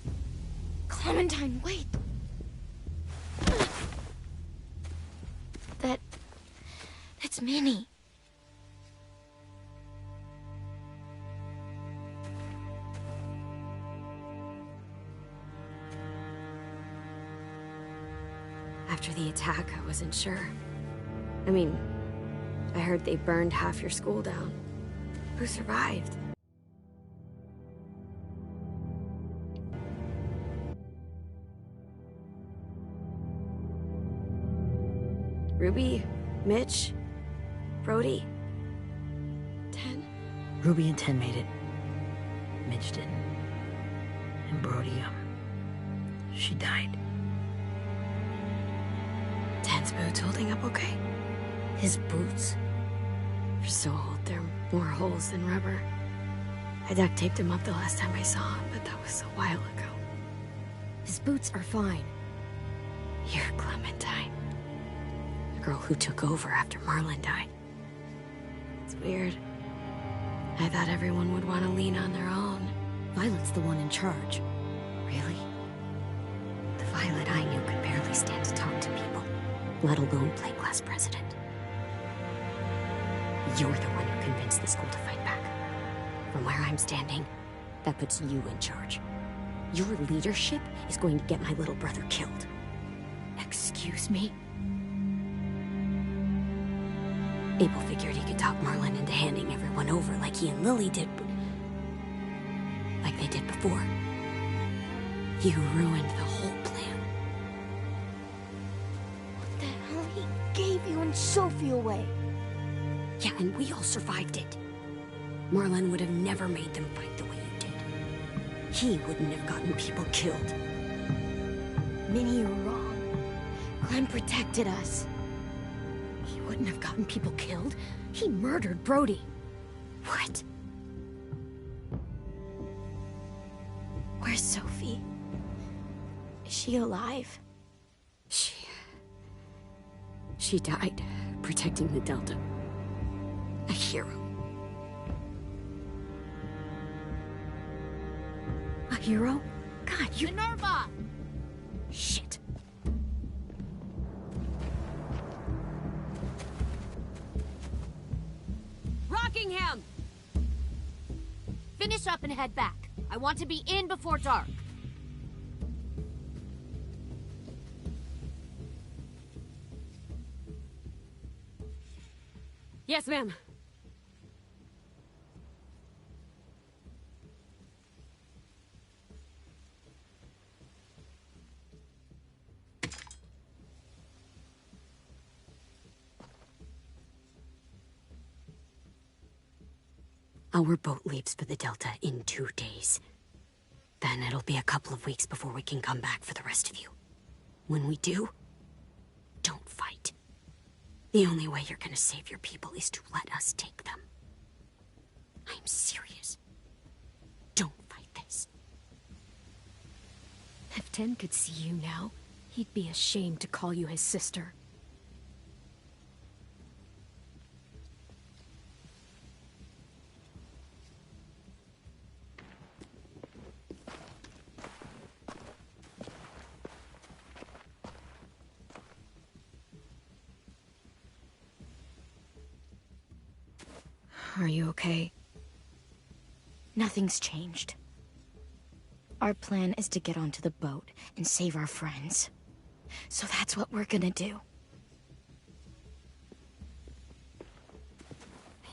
Clementine, wait! It's Minnie. After the attack, I wasn't sure. I mean, I heard they burned half your school down. Who survived? Ruby, Mitch, Brody, 10. Ruby and 10 made it. Mitch didn't. And Brody, she died. 10's boots holding up okay? His boots? They're so old, they're more holes than rubber. I duct taped him up the last time I saw him, but that was a while ago. His boots are fine. You're Clementine. The girl who took over after Marlon died. It's weird. I thought everyone would want to lean on their own. Violet's the one in charge. Really? The Violet I knew could barely stand to talk to people, Let alone play class president. You're the one who convinced the school to fight back. From where I'm standing, that puts you in charge. Your leadership is going to get my little brother killed. Excuse me? Abel figured he could talk Marlon into handing everyone over like he and Lily did, like they did before. You ruined the whole plan. What the hell? He gave you and Sophie away. Yeah, and we all survived it. Marlon would have never made them fight the way you did. He wouldn't have gotten people killed. Minnie, you're wrong. Clem protected us. He wouldn't have gotten people killed. He murdered Brody. What? Where's Sophie? Is she alive? She died, protecting the Delta. A hero. A hero? God, you... Minerva! Shit. Rockingham! Finish up and head back. I want to be in before dark. Yes, ma'am. Our boat leaves for the Delta in 2 days. Then it'll be a couple of weeks before we can come back for the rest of you. When we do, don't fight. The only way you're gonna save your people is to let us take them. I'm serious. Don't fight this. If 10 could see you now, he'd be ashamed to call you his sister. Are you okay? Nothing's changed. Our plan is to get onto the boat and save our friends. So that's what we're gonna do.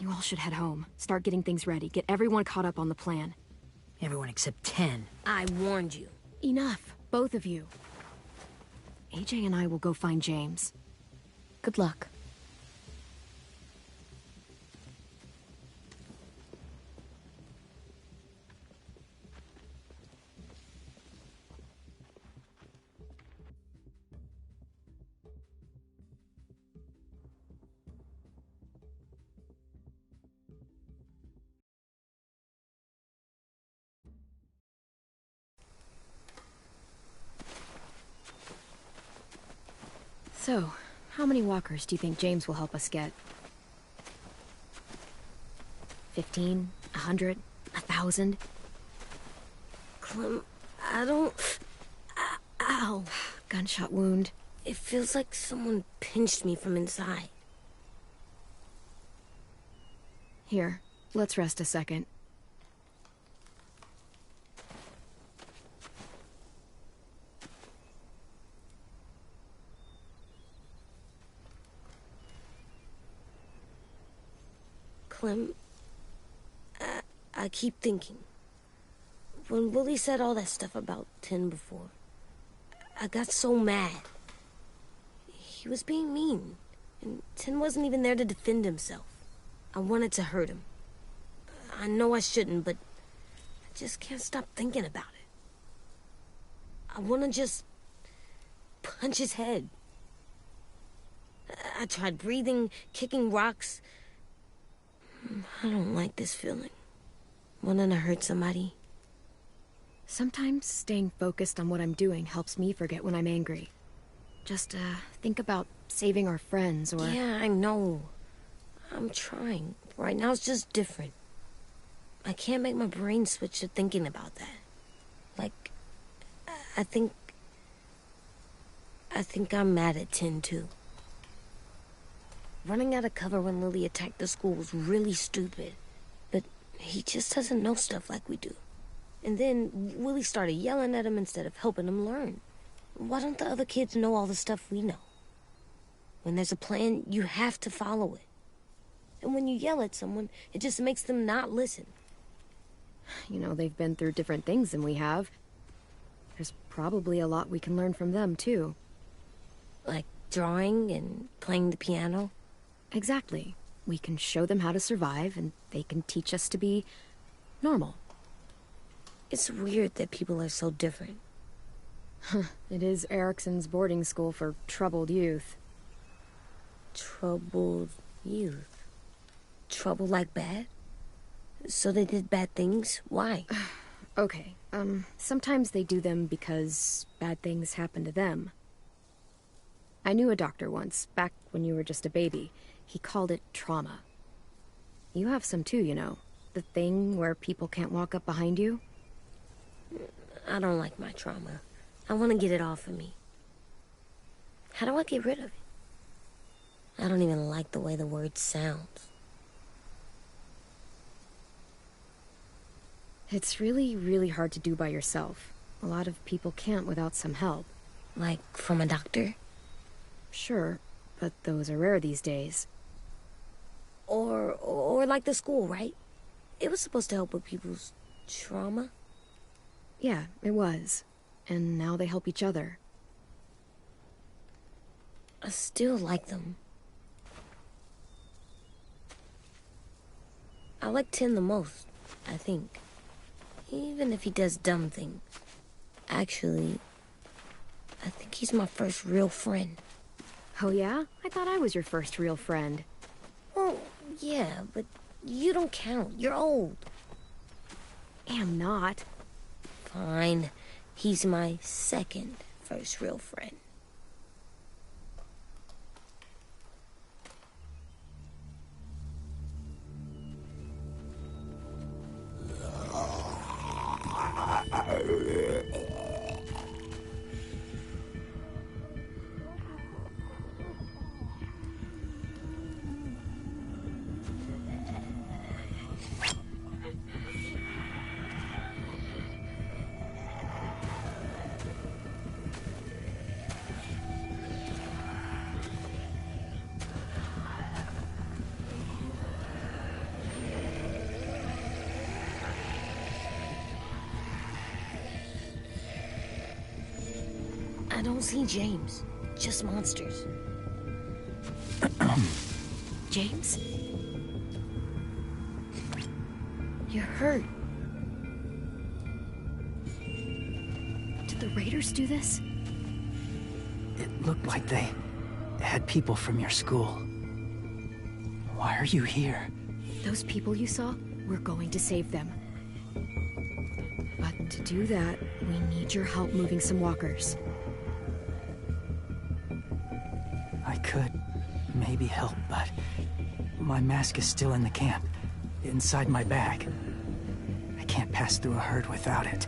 You all should head home. Start getting things ready. Get everyone caught up on the plan. Everyone except 10. I warned you. Enough, both of you. AJ and I will go find James. Good luck. So, how many walkers do you think James will help us get? 15? 100? 1,000? Clem, I don't... Ow. Gunshot wound. It feels like someone pinched me from inside. Here, let's rest a second. Clem, I keep thinking. When Willie said all that stuff about Tin before, I got so mad. He was being mean, and Tin wasn't even there to defend himself. I wanted to hurt him. I know I shouldn't, but I just can't stop thinking about it. I want to just punch his head. I tried breathing, kicking rocks. I don't like this feeling. Wanting to hurt somebody. Sometimes staying focused on what I'm doing helps me forget when I'm angry. Just, think about saving our friends or... Yeah, I know. I'm trying. Right now it's just different. I can't make my brain switch to thinking about that. Like, I think I'm mad at Tin, too. Running out of cover when Lily attacked the school was really stupid. But he just doesn't know stuff like we do. And then Willie started yelling at him instead of helping him learn. Why don't the other kids know all the stuff we know? When there's a plan, you have to follow it. And when you yell at someone, it just makes them not listen. You know, they've been through different things than we have. There's probably a lot we can learn from them, too. Like drawing and playing the piano? Exactly. We can show them how to survive, and they can teach us to be normal. It's weird that people are so different. It is Erickson's boarding school for troubled youth. Troubled youth? Trouble like bad? So they did bad things? Why? Okay, sometimes they do them because bad things happen to them. I knew a doctor once, back when you were just a baby. He called it trauma. You have some too, you know. The thing where people can't walk up behind you. I don't like my trauma. I want to get it off of me. How do I get rid of it? I don't even like the way the word sounds. It's really, really hard to do by yourself. A lot of people can't without some help. Like from a doctor? Sure, but those are rare these days. Or like the school, right? It was supposed to help with people's trauma. Yeah, it was. And now they help each other. I still like them. I like Tin the most, I think. Even if he does dumb things. Actually, I think he's my first real friend. Oh yeah? I thought I was your first real friend. Well, yeah, but you don't count. You're old. Am not. Fine. He's my second first real friend. I don't see James. Just monsters. James? You're hurt. Did the raiders do this? It looked like they had people from your school. Why are you here? Those people you saw, we're going to save them. But to do that, we need your help moving some walkers. I could maybe help, but my mask is still in the camp, inside my bag. I can't pass through a herd without it.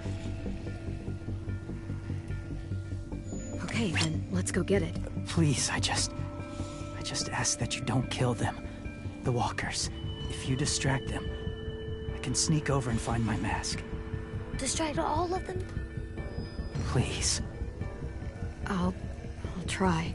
Okay, then let's go get it. Please, I just ask that you don't kill them. The walkers. If you distract them, I can sneak over and find my mask. Distract all of them? Please. I'll try.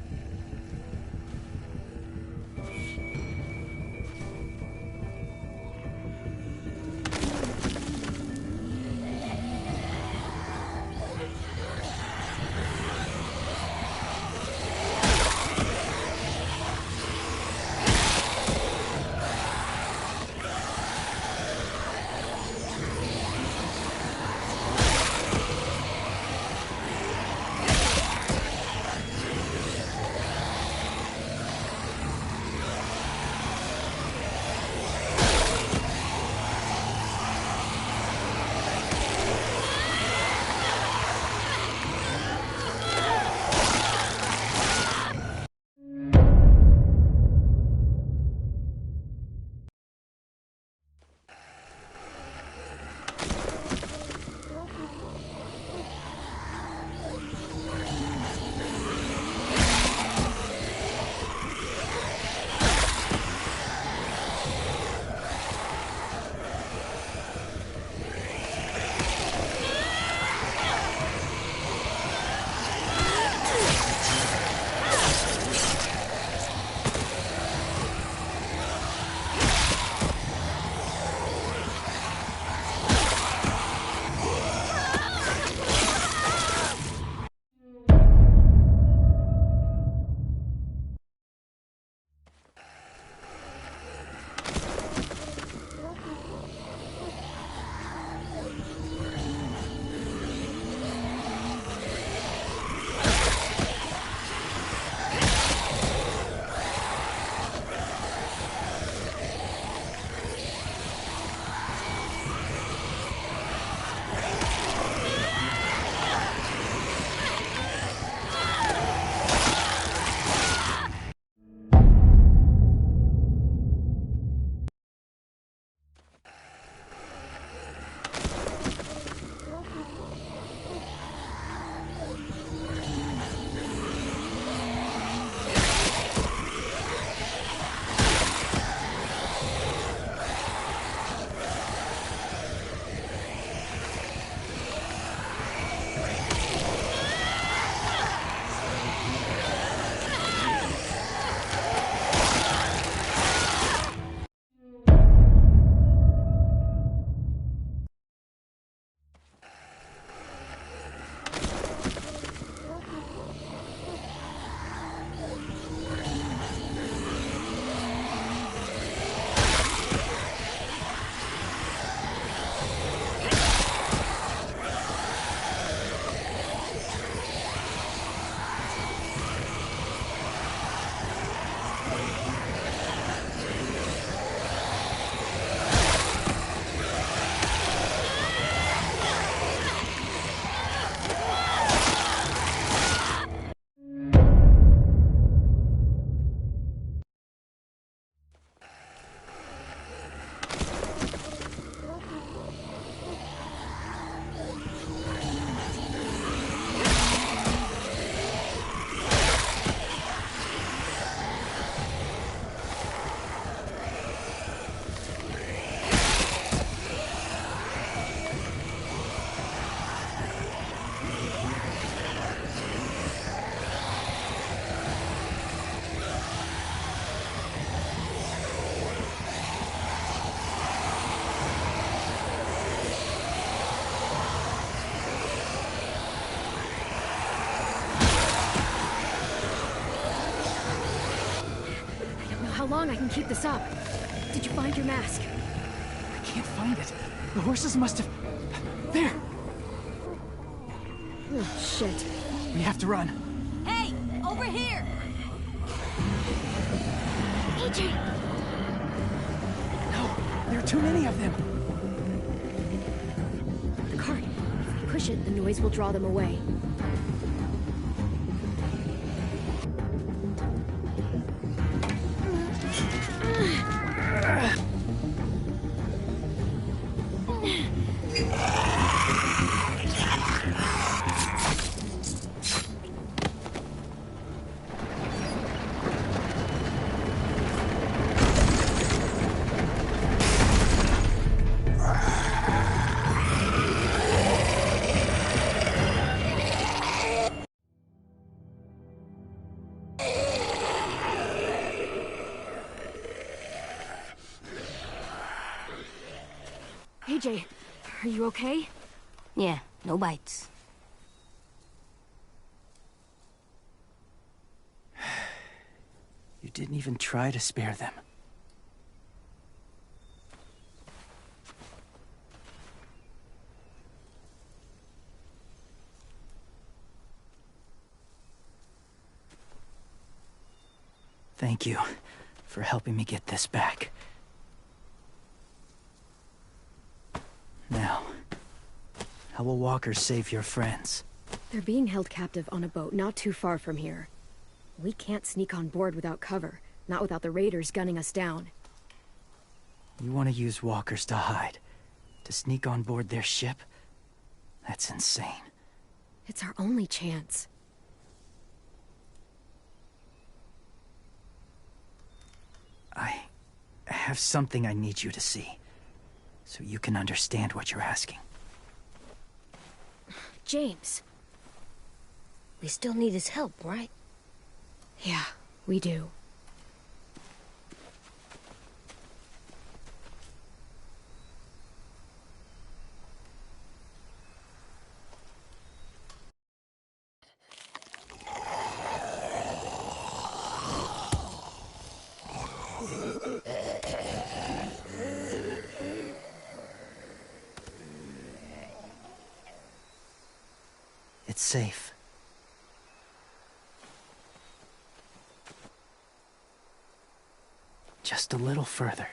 How long I can keep this up? Did you find your mask? I can't find it. The horses must have... There! Oh, shit. We have to run. Hey! Over here! AJ! No, there are too many of them. The cart. If we push it, the noise will draw them away. AJ, are you okay? Yeah, no bites. You didn't even try to spare them. Thank you for helping me get this back. Now, how will walkers save your friends? They're being held captive on a boat not too far from here. We can't sneak on board without cover, not without the raiders gunning us down. You want to use walkers to hide? To sneak on board their ship? That's insane. It's our only chance. I have something I need you to see, so you can understand what you're asking. James. We still need his help, right? Yeah, we do. It's safe. Just a little further.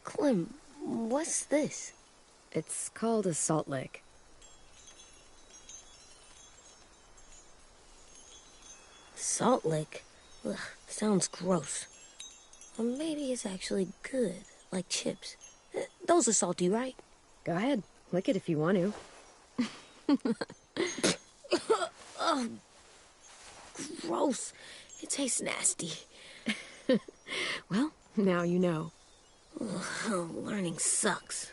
Clem, what's this? It's called a salt lick. Salt lick? Ugh, sounds gross. Or maybe it's actually good, like chips. Those are salty, right? Go ahead, lick it if you want to. Ugh, gross. It tastes nasty. Well, now you know. Ugh, learning sucks.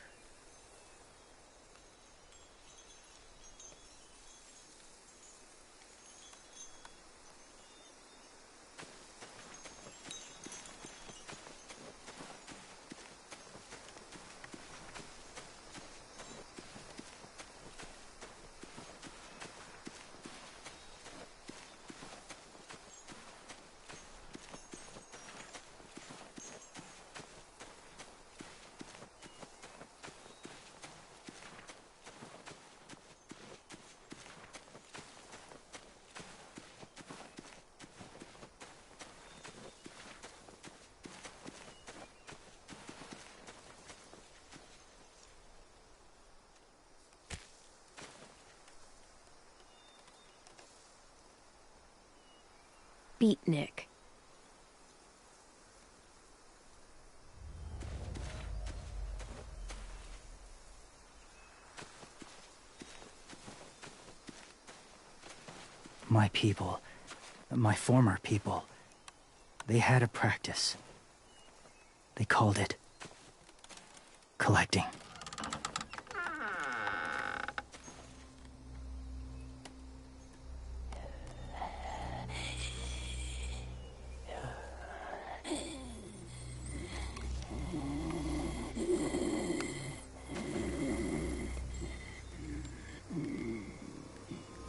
Beatnik. My people, my former people, they had a practice. They called it collecting.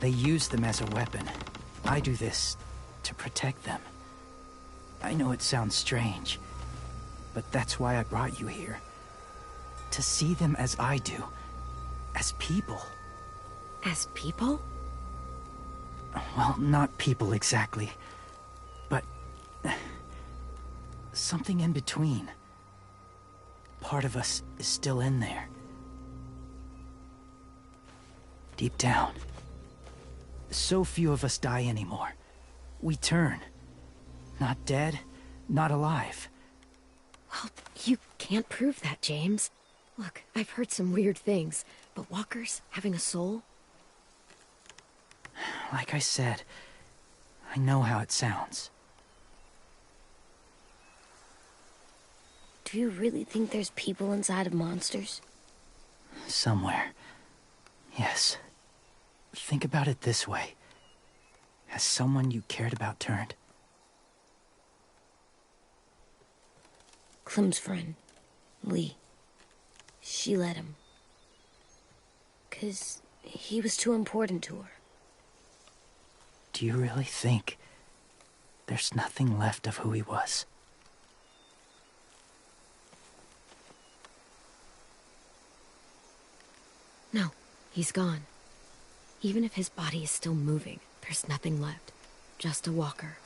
They use them as a weapon. I do this to protect them. I know it sounds strange, but that's why I brought you here. To see them as I do. As people. As people? Well, not people exactly, but something in between. Part of us is still in there. Deep down. So few of us die anymore. We turn. Not dead, not alive. Well, you can't prove that, James. Look, I've heard some weird things, but walkers having a soul? Like I said, I know how it sounds. Do you really think there's people inside of monsters? Somewhere. Yes. Think about it this way. Has someone you cared about turned? Clem's friend, Lee. She let him. 'Cause he was too important to her. Do you really think there's nothing left of who he was? No, he's gone. Even if his body is still moving, there's nothing left. Just a walker.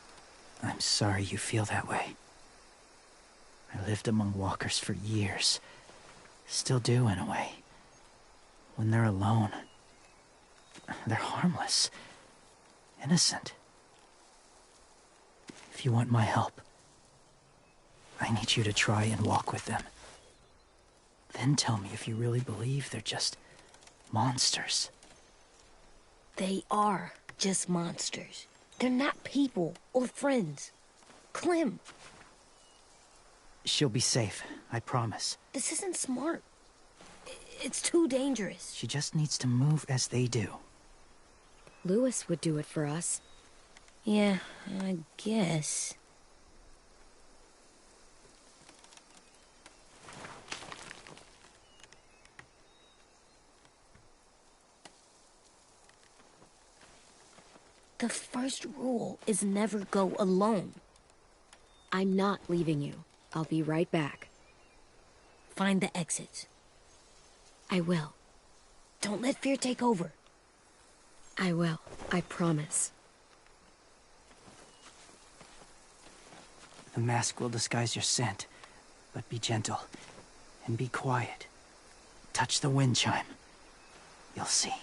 I'm sorry you feel that way. I lived among walkers for years. Still do, in a way. When they're alone, they're harmless. Innocent. If you want my help, I need you to try and walk with them. Then tell me if you really believe they're just monsters. They are just monsters. They're not people or friends. Clem, She'll be safe, I promise. this isn't smart. It's too dangerous. She just needs to move as they do. Lewis would do it for us. Yeah, I guess. The first rule is never go alone. I'm not leaving you. I'll be right back. Find the exits. I will. Don't let fear take over. I will. I promise. The mask will disguise your scent, but be gentle and be quiet. Touch the wind chime. You'll see.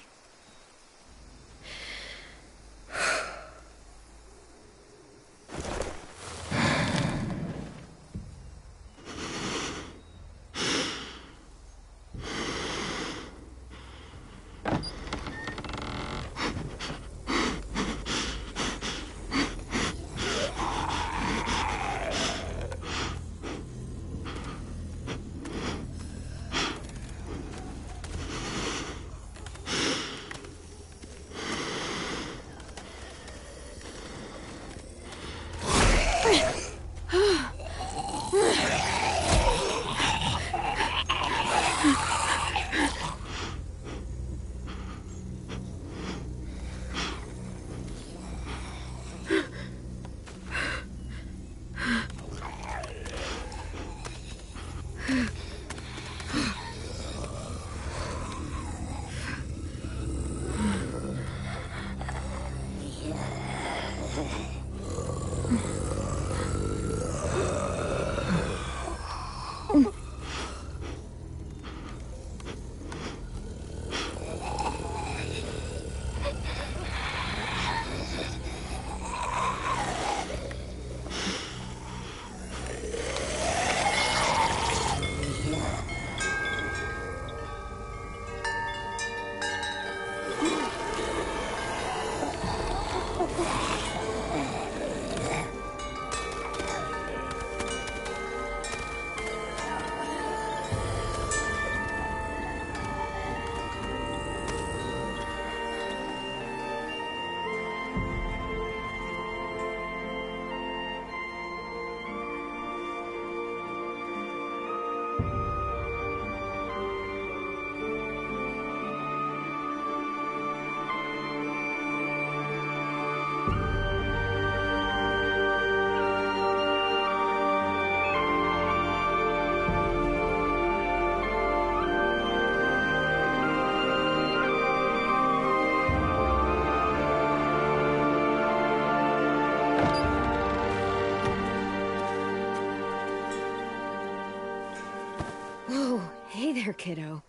Hey there, kiddo.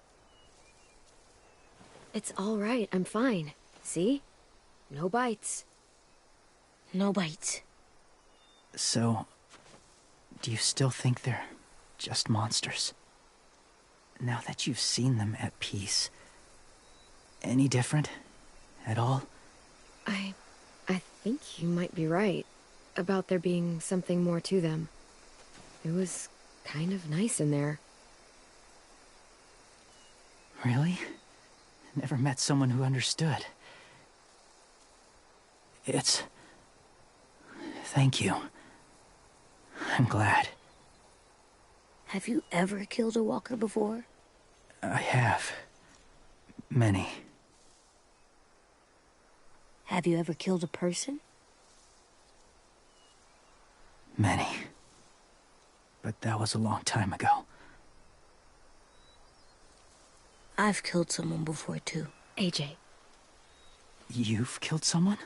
It's all right. I'm fine. See? No bites. No bites. So, do you still think they're just monsters? Now that you've seen them at peace, any different at all? I think you might be right about there being something more to them. It was kind of nice in there. Really? Never met someone who understood. Thank you. I'm glad. Have you ever killed a walker before? I have. Many. Have you ever killed a person? Many. But that was a long time ago. I've killed someone before, too. AJ. You've killed someone?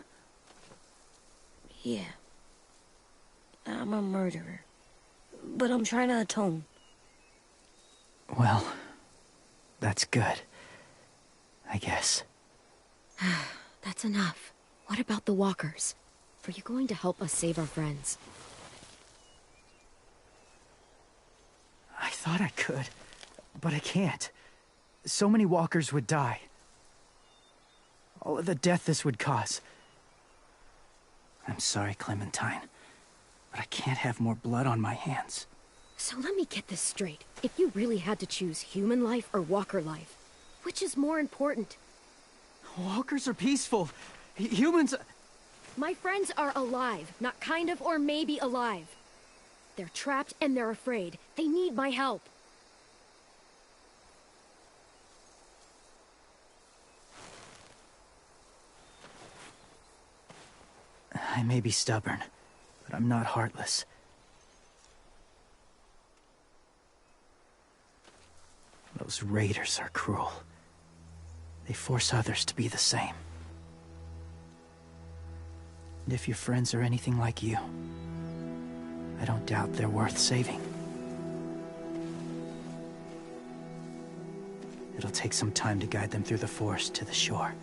Yeah. I'm a murderer. But I'm trying to atone. Well, that's good. I guess. That's enough. What about the walkers? Are you going to help us save our friends? I thought I could, but I can't. So many walkers would die. All of the death this would cause. I'm sorry, Clementine, but I can't have more blood on my hands. So let me get this straight. If you really had to choose human life or walker life, which is more important? Walkers are peaceful. Humans... My friends are alive, not kind of or maybe alive. They're trapped and they're afraid. They need my help. I may be stubborn, but I'm not heartless. Those raiders are cruel. They force others to be the same. And if your friends are anything like you, I don't doubt they're worth saving. It'll take some time to guide them through the forest to the shore.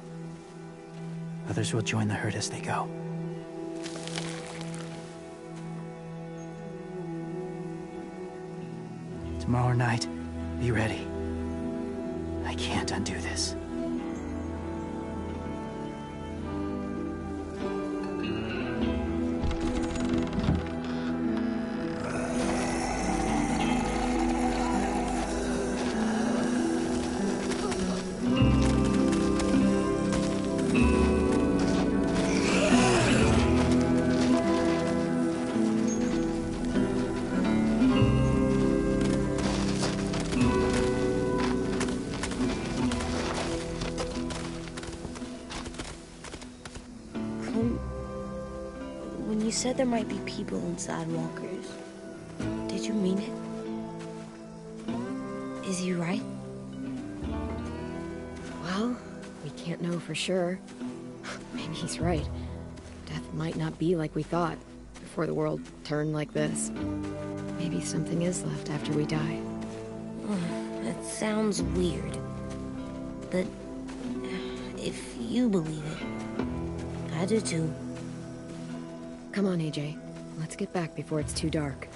Others will join the herd as they go. Tomorrow night, be ready. I can't undo this. When you said there might be people inside walkers, did you mean it? Is he right? Well, we can't know for sure. Maybe he's right. Death might not be like we thought before the world turned like this. Maybe something is left after we die. That sounds weird. But if you believe it, I do too. Come on, AJ. Let's get back before it's too dark.